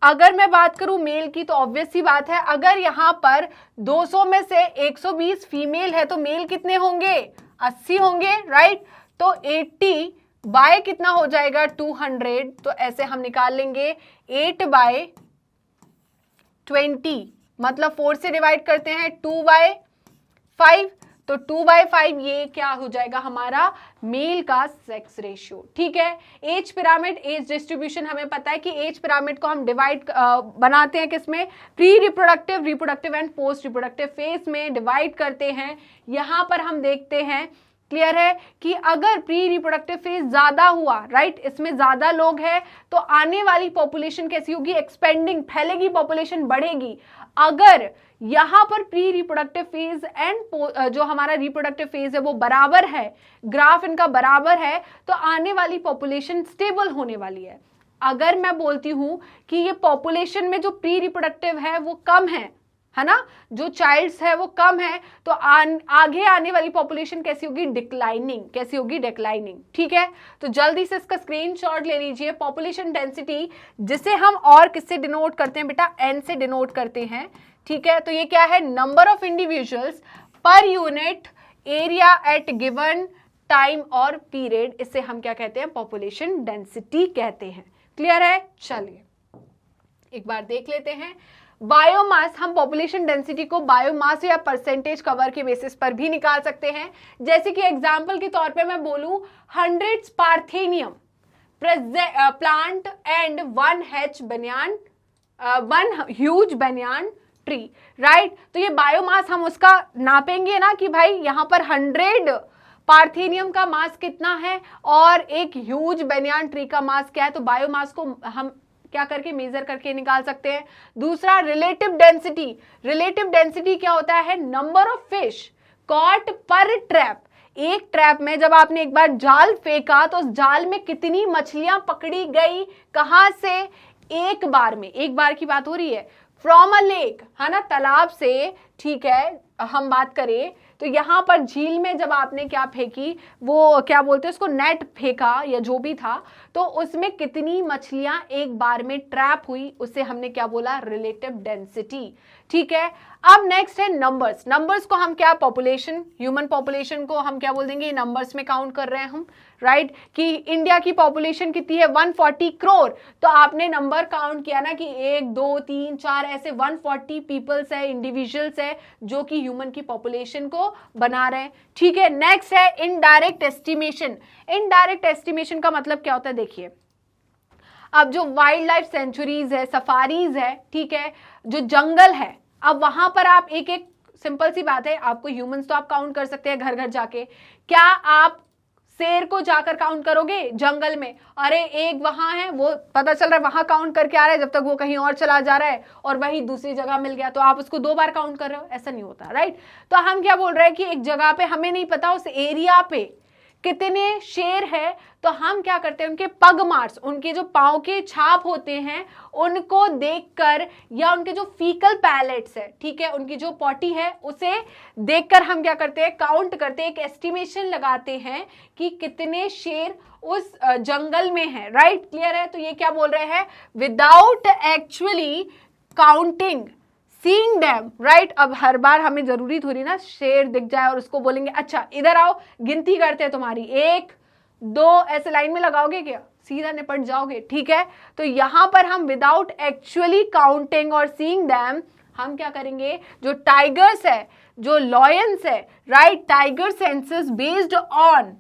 अगर मैं बात करूं मेल की तो ऑब्वियस सी बात है, अगर यहां पर 200 में से 120 फीमेल है तो मेल कितने होंगे 80 होंगे। राइट, तो 80 बाय कितना हो जाएगा 200, तो ऐसे हम निकाल लेंगे 8/20 मतलब 4 से डिवाइड करते हैं 2/5, तो 2/5 ये क्या हो जाएगा हमारा मेल का सेक्स रेशियो। ठीक है, एज पिरामिड, एज डिस्ट्रीब्यूशन हमें पता है कि एज पिरामिड को हम डिवाइड बनाते हैं किसमें, pre reproductive, reproductive and post reproductive phase में डिवाइड करते हैं। यहां पर हम देखते हैं, क्लियर है, कि अगर प्री रिप्रोडक्टिव फेज ज्यादा हुआ, राइट, इसमें ज्यादा लोग हैं तो आने वाली पॉपुलेशन कैसी होगी एक्सपेंडिंग, फैलेगी, पॉपुलेशन बढ़ेगी। अगर यहां पर प्री रिप्रोडक्टिव फेज एंड जो हमारा रिप्रोडक्टिव फेज है वो बराबर है, ग्राफ इनका बराबर है, तो आने वाली पॉपुलेशन स्टेबल होने वाली है। अगर मैं बोलती हूं कि ये पॉपुलेशन में जो प्री रिप्रोडक्टिव है वो कम है ना, जो चाइल्ड्स है वो कम है, तो आगे आने वाली पॉपुलेशन कैसी होगी डिक्लाइनिंग, कैसी होगी डिक्लाइनिंग। ठीक है, तो जल्दी से इसका स्क्रीनशॉट ले लीजिए। पॉपुलेशन डेंसिटी जिसे हम और किससे डिनोट करते हैं बेटा, एन से डिनोट करते हैं। ठीक है, तो ये क्या है number of individuals per unit area at given time और पीरियड, इससे हम क्या कहते हैं पॉपुलेशन डेंसिटी कहते हैं। क्लियर है, चलिए एक बार देख लेते हैं। बायोमास, हम पॉपुलेशन डेंसिटी को बायोमास या परसेंटेज कवर के बेसिस पर भी निकाल सकते हैं। जैसे कि एग्जांपल के तौर पे मैं बोलूं 100 parthenium plant and 1 huge banyan tree. Right, तो ये बायोमास हम उसका नापेंगे ना कि भाई यहाँ पर 100 पार्थेनियम का मास कितना है और एक ह्यूज बनियान ट्री का मास क्या है, तो बायोमास को हम क्या करके मेजर करके निकाल सकते हैं। दूसरा रिलेटिव डेंसिटी, रिलेटिव डेंसिटी क्या होता है नंबर ऑफ फिश कॉट पर ट्रैप। एक ट्रैप में जब आपने एक बार जाल फेंका तो उस जाल में कितनी मछलियां पकड़ी गई, कहां से, एक बार में, एक बार की बात हो रही है, फ्रॉम अ लेक, है ना, तालाब से। ठीक है, हम बात करें तो यहाँ पर झील में जब आपने क्या फेंकी, वो क्या बोलते हैं उसको, नेट फेंका या जो भी था, तो उसमें कितनी मछलियां एक बार में ट्रैप हुई, उसे हमने क्या बोला, रिलेटिव डेंसिटी। ठीक है, अब नेक्स्ट है नंबर्स। नंबर्स को हम क्या, पॉपुलेशन, ह्यूमन पॉपुलेशन को हम क्या बोल देंगे, नंबर्स में काउंट कर रहे हैं हम, राइट, कि इंडिया की पॉपुलेशन कितनी है, 140 करोड़। तो आपने नंबर काउंट किया ना कि 1 2 3 4 ऐसे 140 पीपल्स है, इंडिविजुअल्स है जो कि ह्यूमन की पॉपुलेशन को बना रहे हैं। ठीक है, नेक्स्ट है इनडायरेक्ट एस्टिमेशन। इनडायरेक्ट एस्टिमेशन का मतलब क्या होता है, देखिए अब जो वाइल्ड लाइफ सेंचुरीज है, सफारीज है, ठीक है, जो जंगल है, अब वहां पर आप एक एक, सिंपल सी बात है, आपको ह्यूमंस तो आप काउंट कर सकते हैं घर घर जाके, क्या आप शेर को जाकर काउंट करोगे जंगल में, अरे एक वहां है, वो पता चल रहा है वहां काउंट करके आ रहा है, जब तक वो कहीं और चला जा रहा है और वही दूसरी जगह मिल गया तो आप उसको 2 बार काउंट कर रहे हो, ऐसा नहीं होता, राइट। तो हम क्या बोल रहे हैं कि एक जगह पे हमें नहीं पता उस एरिया पे कितने शेर है, तो हम क्या करते हैं, उनके पग मार्क्स, उनके जो पांव के छाप होते हैं, उनको देखकर, या उनके जो फीकल पैलेट्स है, ठीक है, उनकी जो पॉटी है, उसे देखकर हम क्या करते हैं, काउंट करते हैं, एक एस्टिमेशन लगाते हैं कि कितने शेर उस जंगल में है, राइट, क्लियर है। तो ये क्या बोल रहे हैं, without actually counting, seeing dam, right. अब हर बार हमें जरूरी थोड़ी ना शेर दिख जाए और उसको बोलेंगे अच्छा इधर आओ, गिनती करते हैं तुम्हारी, 1 2 ऐसे लाइन में लगाओगे क्या, सीधा निपट जाओगे, ठीक है। तो यहां पर हम विदाउट एक्चुअली काउंटिंग और सीइंग डैम हम क्या करेंगे, जो टाइगर्स है, जो लॉयंस है, right, tiger census based on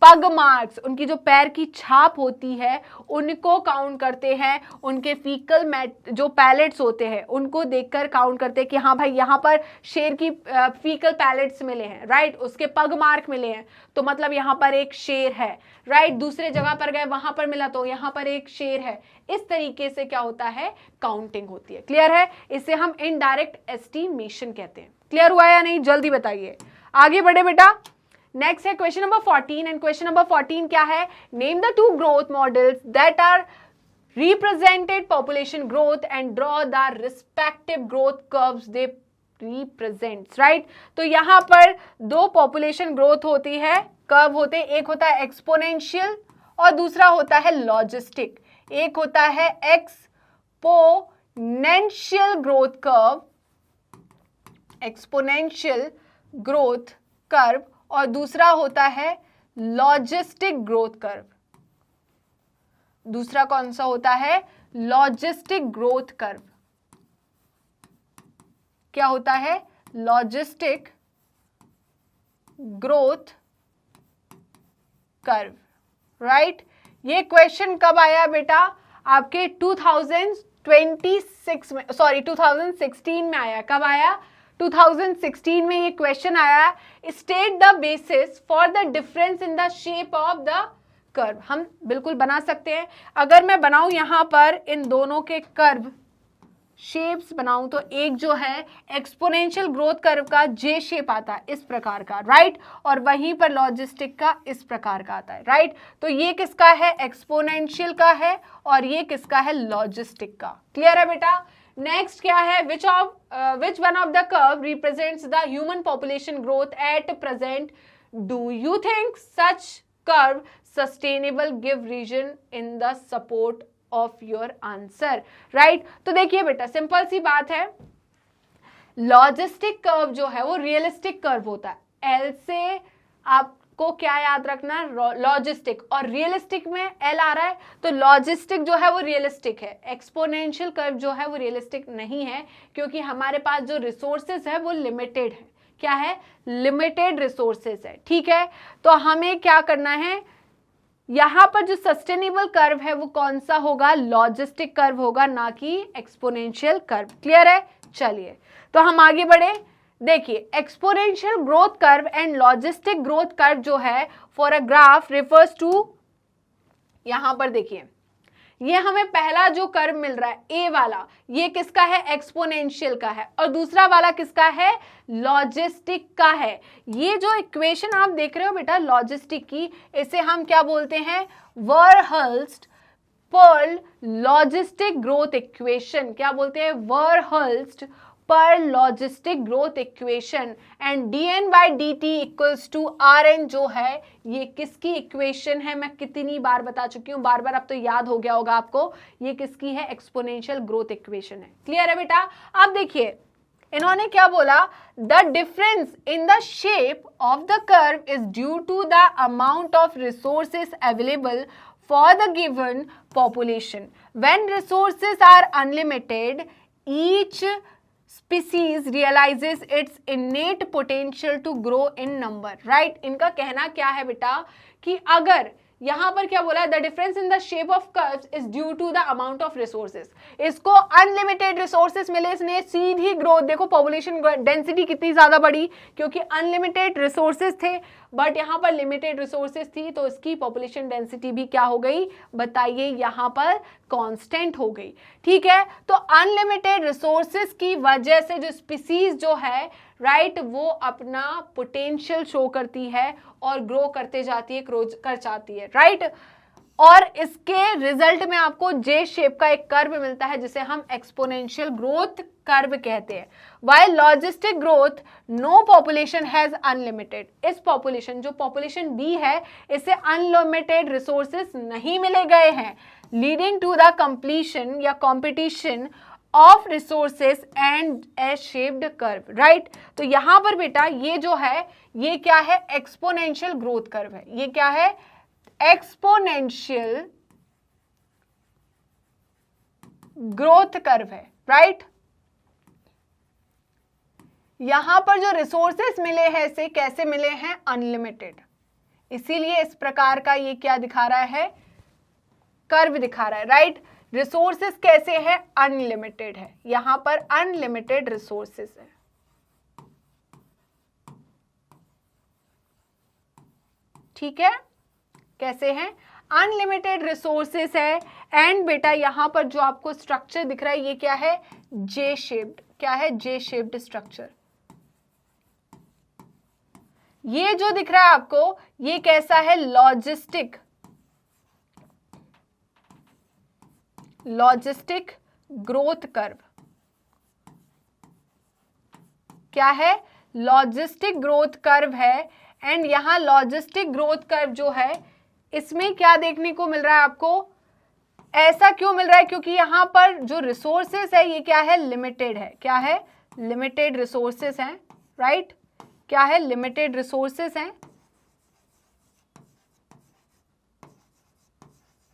पग मार्क्स, उनकी जो पैर की छाप होती है उनको काउंट करते हैं, उनके फीकल जो पैलेट्स होते हैं उनको देखकर काउंट करते हैं कि हाँ भाई यहाँ पर शेर की फीकल पैलेट्स मिले हैं, राइट, उसके पग मार्क मिले हैं, तो मतलब यहाँ पर एक शेर है, राइट, दूसरे जगह पर गए वहां पर मिला तो यहाँ पर एक शेर है। इस तरीके से क्या होता है, काउंटिंग होती है, क्लियर है। इसे हम इनडायरेक्ट एस्टिमेशन कहते हैं। क्लियर हुआ या नहीं, जल्दी बताइए, आगे बढ़े बेटा। नेक्स्ट है question number 14, and question number 14 क्या है, name the 2 growth models that are represented population growth and draw the respective growth curves they represents, right. तो यहां पर 2 पॉपुलेशन ग्रोथ होती है, कर्व होते, एक होता है एक्सपोनेंशियल और दूसरा होता है लॉजिस्टिक। एक होता है exponential growth curve, exponential growth curve, और दूसरा होता है लॉजिस्टिक ग्रोथ कर्व। दूसरा कौन सा होता है, लॉजिस्टिक ग्रोथ कर्व। क्या होता है, लॉजिस्टिक ग्रोथ कर्व, राइट। ये क्वेश्चन कब आया बेटा, आपके 2026 में, सॉरी 2016 में आया। कब आया, 2016 में ये क्वेश्चन आया, state the basis for the difference in the shape of the curve. हम बिल्कुल बना सकते हैं, अगर मैं बनाऊं यहां पर इन दोनों के कर्व शेप्स बनाऊं तो एक जो है एक्सपोनेंशियल ग्रोथ कर्व का जे शेप आता है इस प्रकार का, राइट, और वहीं पर लॉजिस्टिक का इस प्रकार का आता है, राइट। तो ये किसका है, एक्सपोनेंशियल का है, और ये किसका है, लॉजिस्टिक का। क्लियर है बेटा। नेक्स्ट क्या है, which one of the curve represents the human population growth at present, do you think such curve sustainable, give reason in the support of your answer, right. तो देखिए बेटा, सिंपल सी बात है, लॉजिस्टिक कर्व जो है वो रियलिस्टिक कर्व होता है। एल से आपको क्या याद रखना, लॉजिस्टिक, और रियलिस्टिक में एल आ रहा है तो लॉजिस्टिक जो है वो रियलिस्टिक है। एक्सपोनेंशियल कर्व जो है वो रियलिस्टिक नहीं है, क्योंकि हमारे पास जो रिसोर्सेज है वो लिमिटेड है। क्या है, लिमिटेड रिसोर्सेज है, ठीक है। तो हमें क्या करना है, यहां पर जो सस्टेनेबल कर्व है वो कौन सा होगा, लॉजिस्टिक कर्व होगा, ना कि एक्सपोनेंशियल कर्व। क्लियर है, चलिए तो हम आगे बढ़े। देखिए, exponential growth curve and logistic growth curve जो है for a graph refers to, यहां पर देखिए ये हमें पहला जो कर्व मिल रहा है ए वाला, ये किसका है, एक्सपोनेंशियल का है, और दूसरा वाला किसका है, लॉजिस्टिक का है। ये जो इक्वेशन आप देख रहे हो बेटा लॉजिस्टिक की, इसे हम क्या बोलते हैं, वर्हल्स्ट-पर्ल लॉजिस्टिक ग्रोथ इक्वेशन। क्या बोलते हैं, वर्हल्स्ट पर logistic growth equation, and dN/dt equals to Rn जो है ये किसकी इक्वेशन है, मैं कितनी बार बता चुकी हूं, बार बार अब तो याद हो गया होगा आपको, ये किसकी है, एक्सपोनेंशियल ग्रोथ इक्वेशन है। क्लियर है बेटा। अब देखिए इन्होंने क्या बोला, the difference in the shape of the curve is due to the amount of resources available for the given population. When resources are unlimited, each species realizes its innate potential to grow in number. Right? इनका कहना क्या है बेटा कि अगर यहां पर क्या बोला, the difference in the shape of curves is due to the amount of resources, इसको अनलिमिटेड रिसोर्सेस मिले, इसने सीधी ग्रोथ, देखो पॉपुलेशन डेंसिटी कितनी ज्यादा बढ़ी क्योंकि अनलिमिटेड रिसोर्सेस थे, बट यहां पर लिमिटेड रिसोर्सेस थी तो इसकी पॉपुलेशन डेंसिटी भी क्या हो गई, बताइए, यहां पर कांस्टेंट हो गई। ठीक है, तो अनलिमिटेड रिसोर्सेस की वजह से जो स्पीसीज जो है राइट वो अपना पोटेंशियल शो करती है और ग्रो करते जाती है, कर जाती है, राइट। और इसके रिजल्ट में आपको जे शेप का एक कर्व मिलता है जिसे हम एक्सपोनेंशियल ग्रोथ कर्व कहते हैं। While logistic growth no population has unlimited, इस पॉपुलेशन जो पॉपुलेशन बी है इसे अनलिमिटेड रिसोर्सेस नहीं मिले गए हैं, लीडिंग टू द कंप्लीशन या competition of resources and A shaped curve, right. तो यहां पर बेटा ये जो है ये क्या है, एक्सपोनेंशियल ग्रोथ कर्व है, ये क्या है, एक्सपोनेंशियल ग्रोथ कर्व है, राइट। यहां पर जो रिसोर्सेस मिले हैं इसे कैसे मिले हैं, अनलिमिटेड, इसीलिए इस प्रकार का ये क्या दिखा रहा है, कर्व दिखा रहा है, राइट। रिसोर्सेस कैसे है, अनलिमिटेड है, यहां पर अनलिमिटेड रिसोर्सेस है। ठीक है, कैसे हैं, अनलिमिटेड रिसोर्सेस है। एंड बेटा यहां पर जो आपको स्ट्रक्चर दिख रहा है ये क्या है, जे शेप्ड, क्या है, जे शेप्ड स्ट्रक्चर। ये जो दिख रहा है आपको ये कैसा है, लॉजिस्टिक ग्रोथ कर्व, क्या है, लॉजिस्टिक ग्रोथ कर्व है। एंड यहां लॉजिस्टिक ग्रोथ कर्व जो है इसमें क्या देखने को मिल रहा है आपको, ऐसा क्यों मिल रहा है, क्योंकि यहां पर जो रिसोर्सेस है ये क्या है, लिमिटेड है, क्या है, लिमिटेड रिसोर्सेस हैं, राइट, क्या है, लिमिटेड रिसोर्सेस हैं,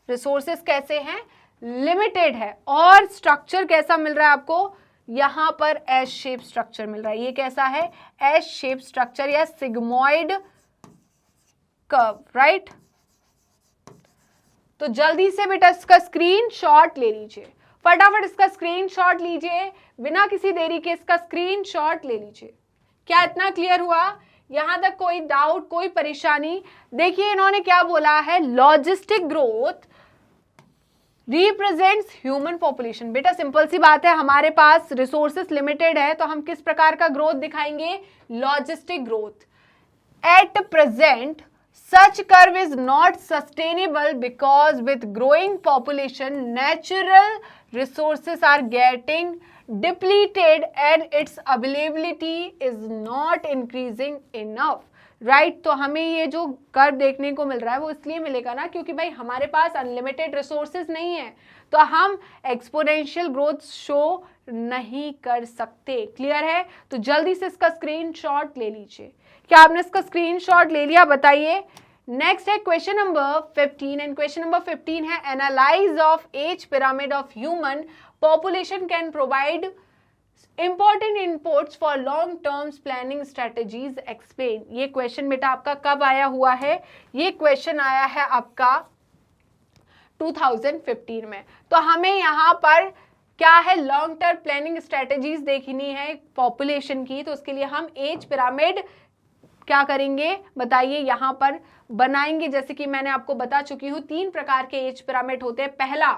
रिसोर्सेस कैसे हैं, लिमिटेड है। और स्ट्रक्चर कैसा मिल रहा है आपको, यहां पर एस शेप स्ट्रक्चर मिल रहा है, ये कैसा है, एस शेप स्ट्रक्चर या सिग्मोइड कर्व, राइट। तो जल्दी से बेटा इसका स्क्रीनशॉट ले लीजिए, फटाफट इसका स्क्रीनशॉट लीजिए, बिना किसी देरी के इसका स्क्रीनशॉट ले लीजिए। क्या इतना क्लियर हुआ, यहां तक कोई डाउट, कोई परेशानी? देखिए इन्होंने क्या बोला है, logistic growth represents human population. बेटा सिंपल सी बात है, हमारे पास रिसोर्सेस लिमिटेड है तो हम किस प्रकार का ग्रोथ दिखाएंगे, logistic growth. At present such curve is not sustainable because with growing population natural resources are getting depleted and its availability is not increasing enough, right। तो हमें ये जो कर्व देखने को मिल रहा है वो इसलिए मिलेगा ना क्योंकि भाई हमारे पास अनलिमिटेड रिसोर्सेज नहीं है तो हम एक्सपोनेंशियल ग्रोथ शो नहीं कर सकते। क्लियर है, तो जल्दी से इसका स्क्रीनशॉट ले लीजिए। क्या आपने इसका स्क्रीनशॉट ले लिया, बताइए। नेक्स्ट है question number 15 and question number 15 है analyse of age pyramid of human population can provide important inputs for long terms planning strategies explain. ये क्वेश्चन बेटा आपका कब आया हुआ है, ये क्वेश्चन आया है आपका 2015 में। तो हमें यहाँ पर क्या है, लॉन्ग टर्म प्लानिंग स्ट्रेटेजीज देखनी है पॉपुलेशन की, तो उसके लिए हम एज पिरामिड क्या करेंगे, बताइए, यहाँ पर बनाएंगे। जैसे कि मैंने आपको बता चुकी हूँ 3 प्रकार के एज पिरामिड होते हैं। पहला,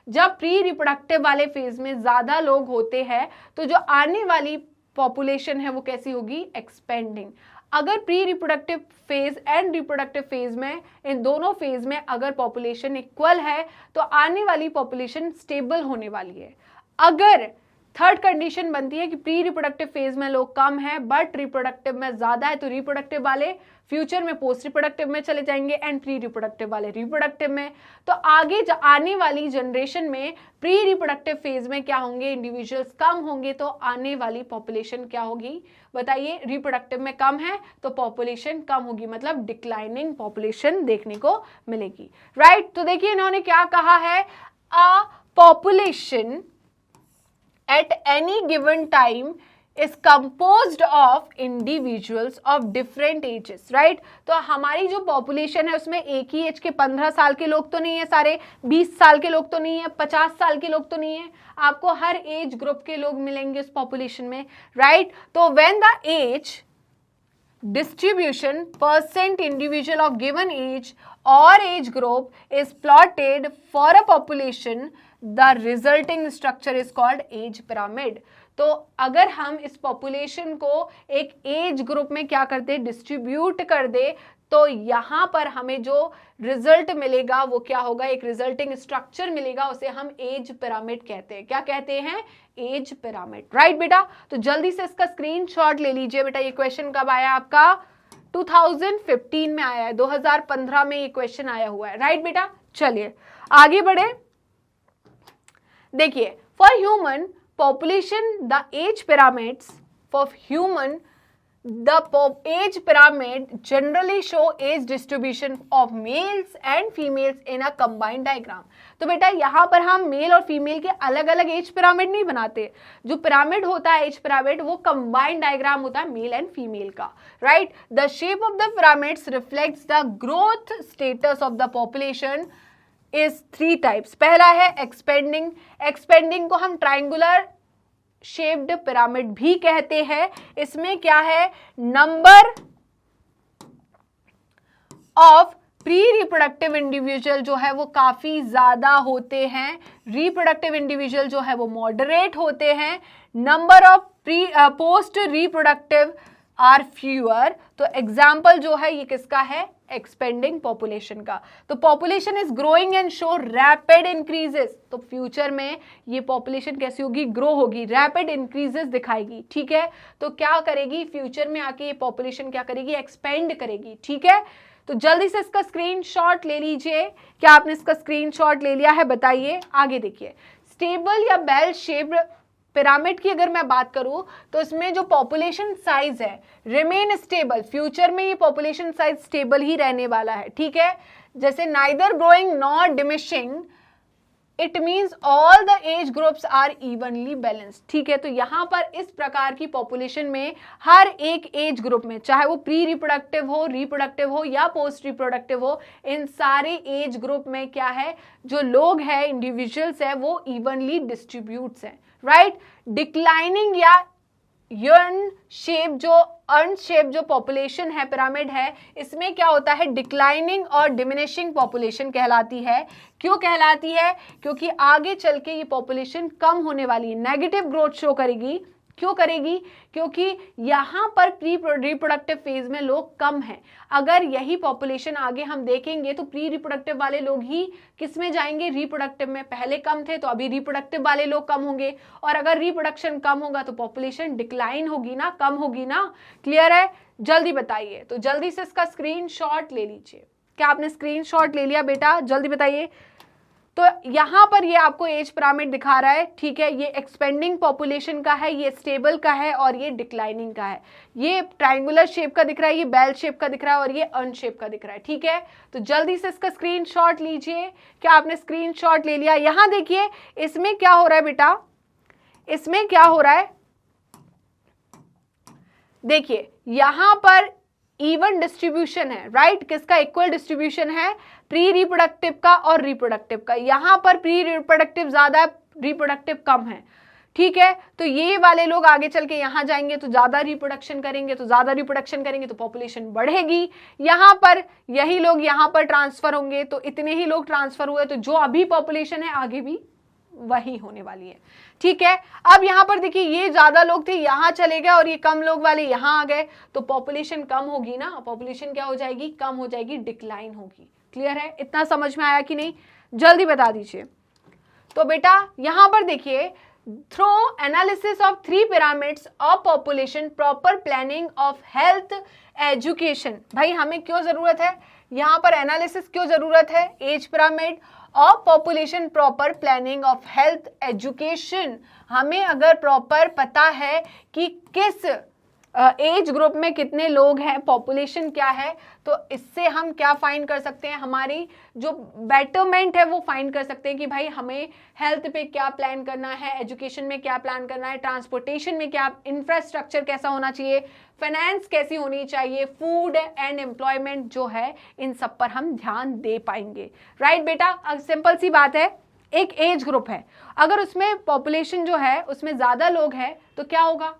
जब प्री रिप्रोडक्टिव वाले फेज में ज्यादा लोग होते हैं तो जो आने वाली पॉपुलेशन है वो कैसी होगी, एक्सपेंडिंग। अगर pre reproductive phase and reproductive phase में, इन दोनों फेज में अगर पॉपुलेशन इक्वल है तो आने वाली पॉपुलेशन स्टेबल होने वाली है। अगर थर्ड कंडीशन बनती है कि प्री रिप्रोडक्टिव फेज में लोग कम है बट रिप्रोडक्टिव में ज्यादा है, तो रिप्रोडक्टिव वाले फ्यूचर में पोस्ट रिप्रोडक्टिव में चले जाएंगे एंड प्री रिप्रोडक्टिव वाले रिप्रोडक्टिव में। तो आगे आने वाली जनरेशन में प्री रिप्रोडक्टिव फेज में क्या होंगे, इंडिविजुअल्स कम होंगे, तो आने वाली पॉपुलेशन क्या होगी बताइए, रिप्रोडक्टिव में कम है तो पॉपुलेशन कम होगी, मतलब डिक्लाइनिंग पॉपुलेशन देखने को मिलेगी, राइट। तो देखिए इन्होंने क्या कहा है, a population at any given time is composed of individuals of different ages, right? तो हमारी जो पॉपुलेशन है उसमें एक ही एज के 15 साल के लोग तो नहीं है, सारे 20 साल के लोग तो नहीं है, 50 साल के लोग तो नहीं है, आपको हर एज ग्रुप के लोग मिलेंगे उस पॉपुलेशन में, राइट। तो when the age distribution percent individual of given age or age group is plotted for a population, the resulting structure is called age pyramid। तो अगर हम इस पॉपुलेशन को एक एज ग्रुप में क्या कर दे, डिस्ट्रीब्यूट कर दे, तो यहाँ पर हमें जो रिजल्ट मिलेगा वो क्या होगा, एक रिजल्टिंग स्ट्रक्चर मिलेगा, उसे हम एज पिरामिड कहते हैं। क्या कहते हैं, एज पिरामिड, राइट बेटा। तो जल्दी से इसका स्क्रीनशॉट ले लीजिए बेटा। ये क्वेश्चन कब आया आपका, 2015 में आया है, 2015 में ये क्वेश्चन आया हुआ है, राइट बेटा। चलिए आगे बढ़े। देखिए, for human population the age pyramids, for human the age pyramid generally show age distribution of males and females in a combined diagram। तो बेटा यहाँ पर हम मेल और फीमेल के अलग अलग एज पिरामिड नहीं बनाते, जो पिरामिड होता है एज पिरामिड वो कंबाइंड डायग्राम होता है मेल एंड फीमेल का, right. The shape of the pyramids reflects the growth status of the population is 3 types. पहला है एक्सपेंडिंग, एक्सपेंडिंग को हम ट्राइंगुलर शेप्ड पिरामिड भी कहते हैं। इसमें क्या है, number of pre reproductive individual जो है वो काफी ज्यादा होते हैं, रिप्रोडक्टिव इंडिविजुअल जो है वो मॉडरेट होते हैं, number of pre post reproductive are fewer. तो एग्जाम्पल जो है ये किसका है, एक्सपेंडिंग पॉपुलेशन का। तो population is growing and show rapid increases, तो फ्यूचर में ये पॉपुलेशन कैसी होगी, ग्रो होगी, रैपिड इंक्रीजेस दिखाएगी, ठीक है। तो क्या करेगी, फ्यूचर में आके ये पॉपुलेशन क्या करेगी, एक्सपेंड करेगी, ठीक है। तो जल्दी से इसका स्क्रीनशॉट ले लीजिए। क्या आपने इसका स्क्रीनशॉट ले लिया है, बताइए। आगे देखिए, स्टेबल या बेल शेप्ड पिरामिड की अगर मैं बात करूं तो इसमें जो पॉपुलेशन साइज है रिमेन स्टेबल, फ्यूचर में ये पॉपुलेशन साइज स्टेबल ही रहने वाला है, ठीक है। जैसे neither growing not diminishing, it means all the age groups are evenly balanced, ठीक है। तो यहाँ पर इस प्रकार की पॉपुलेशन में हर एक एज ग्रुप में, चाहे वो प्री रिप्रोडक्टिव हो या पोस्ट रिप्रोडक्टिव हो, इन सारे एज ग्रुप में क्या है, जो लोग हैं, इंडिविजुअल्स है, वो इवनली डिस्ट्रीब्यूट्स हैं, राइट। डिक्लाइनिंग या अर्न शेप जो पॉपुलेशन है, पिरामिड है, इसमें क्या होता है, डिक्लाइनिंग और डिमिनिशिंग पॉपुलेशन कहलाती है। क्यों कहलाती है, क्योंकि आगे चल के ये पॉपुलेशन कम होने वाली है, नेगेटिव ग्रोथ शो करेगी। क्यों करेगी, क्योंकि यहाँ पर प्री रिप्रोडक्टिव फेज में लोग कम हैं। अगर यही पॉपुलेशन आगे हम देखेंगे तो प्री रिप्रोडक्टिव वाले लोग ही किस में जाएंगे, रिप्रोडक्टिव में। पहले कम थे तो अभी रिप्रोडक्टिव वाले लोग कम होंगे, और अगर रिप्रोडक्शन कम होगा तो पॉपुलेशन डिक्लाइन होगी ना, कम होगी ना। क्लियर है, जल्दी बताइए। तो जल्दी से इसका स्क्रीनशॉट ले लीजिए। क्या आपने स्क्रीनशॉट ले लिया बेटा, जल्दी बताइए। तो यहाँ पर ये आपको एज पिरामिड दिखा रहा है, ठीक है। ये एक्सपेंडिंग पॉपुलेशन का है, ये स्टेबल का है, और ये डिक्लाइनिंग का है। ये ट्राइंगुलर शेप का दिख रहा है, ये बेल शेप का दिख रहा है, और ये अर्न शेप का दिख रहा है, ठीक है। तो जल्दी से इसका स्क्रीनशॉट लीजिए। क्या आपने स्क्रीनशॉट ले लिया। यहाँ देखिए इसमें क्या हो रहा है बेटा, इसमें क्या हो रहा है, देखिए यहाँ पर इवन डिस्ट्रीब्यूशन है, राइट। किसका इक्वल डिस्ट्रीब्यूशन है, प्री रिप्रोडक्टिव का और रिप्रोडक्टिव का। यहाँ पर प्री रिप्रोडक्टिव ज्यादा है, रिप्रोडक्टिव कम है, ठीक है। तो ये वाले लोग आगे चल के यहाँ जाएंगे तो ज्यादा रिप्रोडक्शन करेंगे, तो ज्यादा रिप्रोडक्शन करेंगे तो पॉपुलेशन बढ़ेगी। यहाँ पर यही लोग यहाँ पर ट्रांसफर होंगे, तो इतने ही लोग ट्रांसफर हुए, तो जो अभी पॉपुलेशन है आगे भी वही होने वाली है, ठीक है। अब यहाँ पर देखिए ये ज्यादा लोग थे, यहाँ चले गए, और ये कम लोग वाले यहाँ आ गए, तो पॉपुलेशन कम होगी ना, पॉपुलेशन क्या हो जाएगी, कम हो जाएगी, डिक्लाइन होगी। क्लियर है, इतना समझ में आया कि नहीं, जल्दी बता दीजिए। तो बेटा यहाँ पर देखिए through analysis of 3 pyramids of population, proper planning of health, education. भाई हमें क्यों जरूरत है यहाँ पर एनालिसिस, क्यों जरूरत है? Age pyramid of population, proper planning of health, education. हमें अगर प्रॉपर पता है कि किस एज ग्रुप में कितने लोग हैं, पॉपुलेशन क्या है, तो इससे हम क्या फाइंड कर सकते हैं, हमारी जो बेटरमेंट है वो फाइंड कर सकते हैं कि भाई हमें हेल्थ पे क्या प्लान करना है, एजुकेशन में क्या प्लान करना है, ट्रांसपोर्टेशन में क्या, इंफ्रास्ट्रक्चर कैसा होना चाहिए, फाइनेंस कैसी होनी चाहिए, फूड एंड एम्प्लॉयमेंट जो है, इन सब पर हम ध्यान दे पाएंगे। राइट बेटा, अब सिंपल सी बात है, एक एज ग्रुप है, अगर उसमें पॉपुलेशन जो है उसमें ज्यादा लोग हैं तो क्या होगा?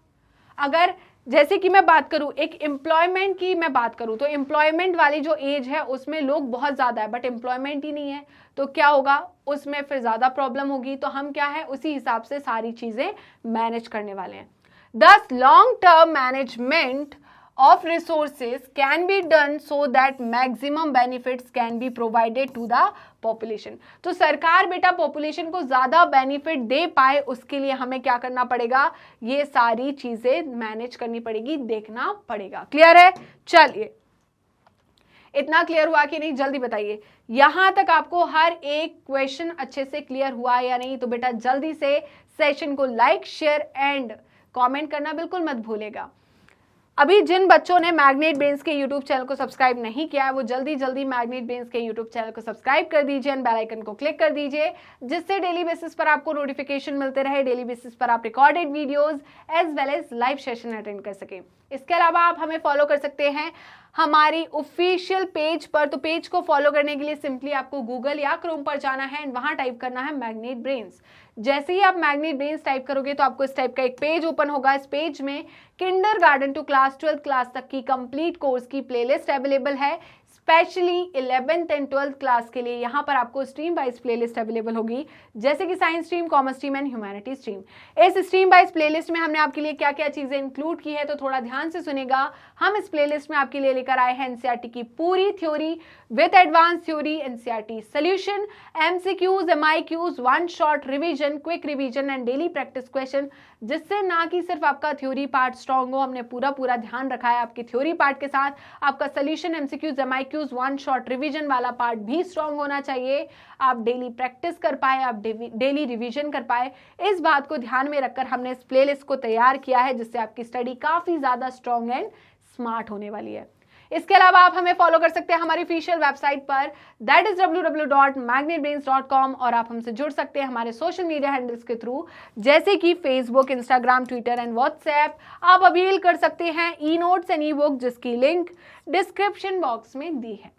अगर जैसे कि मैं बात करूं, एक एम्प्लॉयमेंट की मैं बात करूं, तो एम्प्लॉयमेंट वाली जो एज है उसमें लोग बहुत ज़्यादा है बट एम्प्लॉयमेंट ही नहीं है, तो क्या होगा? उसमें फिर ज़्यादा प्रॉब्लम होगी। तो हम क्या है, उसी हिसाब से सारी चीज़ें मैनेज करने वाले हैं। दस long term management of resources can be done so that maximum benefits can be provided to the population। तो सरकार बेटा पॉपुलेशन को ज्यादा बेनिफिट दे पाए उसके लिए हमें क्या करना पड़ेगा? ये सारी चीजें मैनेज करनी पड़ेगी, देखना पड़ेगा। क्लियर है? चलिए, इतना क्लियर हुआ कि नहीं जल्दी बताइए। यहां तक आपको हर एक क्वेश्चन अच्छे से क्लियर हुआ या नहीं? तो बेटा जल्दी से सेशन को लाइक, शेयर एंड कमेंट करना बिल्कुल मत भूलेगा। अभी जिन बच्चों ने मैग्नेट ब्रेन्स के यूट्यूब चैनल को सब्सक्राइब नहीं किया है वो जल्दी जल्दी मैग्नेट ब्रेन्स के यूट्यूब चैनल को सब्सक्राइब कर दीजिए एंड बेल आइकन को क्लिक कर दीजिए, जिससे डेली बेसिस पर आपको नोटिफिकेशन मिलते रहे, डेली बेसिस पर आप recorded videos as well as live session attend कर सके। इसके अलावा आप हमें फॉलो कर सकते हैं हमारी ऑफिशियल पेज पर। तो पेज को फॉलो करने के लिए सिंपली आपको गूगल या क्रोम पर जाना है एंड वहां टाइप करना है मैग्नेट ब्रेन्स। जैसे ही आप मैग्नेट ब्रेन्स टाइप करोगे तो आपको इस टाइप का एक पेज ओपन होगा। इस पेज में kindergarten to class 12th class तक की कंप्लीट कोर्स की प्लेलिस्ट अवेलेबल है। Specially 11th and 12th class के लिए यहाँ पर आपको स्ट्रीम वाइज प्लेलिस्ट अवेलेबल होगी, जैसे कि science stream, commerce stream and humanity stream. इस स्ट्रीम वाइज प्लेलिस्ट में हमने आपके लिए क्या क्या चीजें इंक्लूड की है, तो थोड़ा ध्यान से सुनेगा। हम इस प्लेलिस्ट में आपके लिए लेकर आए हैं एनसीईआरटी की पूरी theory with advance theory, NCERT solution, MCQs, MIQs, one shot revision, quick revision and daily practice question, जिससे ना कि सिर्फ आपका थ्योरी पार्ट स्ट्रांग हो, हमने पूरा ध्यान रखा है आपके थ्योरी पार्ट के साथ आपका solution, MCQs, MIQs, one shot revision वाला पार्ट भी स्ट्रांग होना चाहिए। आप डेली प्रैक्टिस कर पाए, आप डेली रिवीजन कर पाए, इस बात को ध्यान में रखकर हमने इस प्लेलिस्ट को तैयार किया है, जिससे आपकी स्टडी काफी ज्यादा स्ट्रांग एंड स्मार्ट होने वाली है। इसके अलावा आप हमें फॉलो कर सकते हैं हमारी ऑफिशियल वेबसाइट पर, दैट इज www.magnetbrains.com, और आप हमसे जुड़ सकते हैं हमारे सोशल मीडिया हैंडल्स के थ्रू, जैसे कि Facebook, Instagram, Twitter and WhatsApp. आप अवेल कर सकते हैं e notes and E book, जिसकी लिंक डिस्क्रिप्शन बॉक्स में दी है।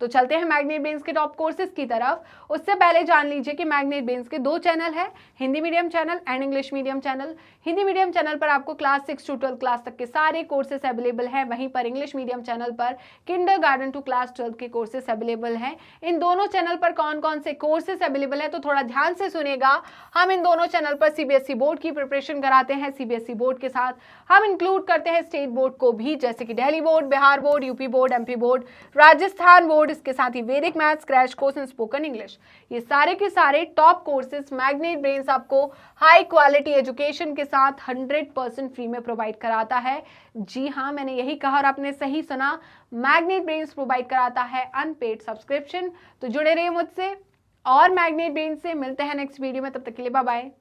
तो चलते हैं मैग्नेट ब्रेन्स के टॉप कोर्सेज की तरफ। उससे पहले जान लीजिए कि मैग्नेट ब्रेन्स के 2 चैनल है, Hindi medium channel and English medium channel. Hindi medium channel पर आपको क्लास 6 to 12 क्लास तक के सारे कोर्सेज अवेलेबल हैं, वहीं पर इंग्लिश मीडियम चैनल पर किंडरगार्टन टू क्लास 12 के कोर्सेज अवेलेबल हैं। इन दोनों चैनल पर कौन कौन से कोर्सेज अवेलेबल है, तो थोड़ा ध्यान से सुनेगा। हम इन दोनों चैनल पर सीबीएसई बोर्ड की प्रिपरेशन कराते हैं। सीबीएसई बोर्ड के साथ हम इंक्लूड करते हैं स्टेट बोर्ड को भी, जैसे कि Delhi board, Bihar board, UP board, MP board, Rajasthan board, इसके साथ ही वैदिक maths, crash course and spoken English. ये सारे के सारे टॉप कोर्सेज मैग्नेट ब्रेन्स आपको हाई क्वालिटी एजुकेशन के साथ 100% फ्री में प्रोवाइड कराता है। जी हाँ, मैंने यही कहा और आपने सही सुना, मैग्नेट ब्रेन्स प्रोवाइड कराता है अनपेड सब्सक्रिप्शन। तो जुड़े रहिए मुझसे और मैग्नेट ब्रेन्स से। मिलते हैं नेक्स्ट वीडियो में, तब तक के लिए बाय बाय।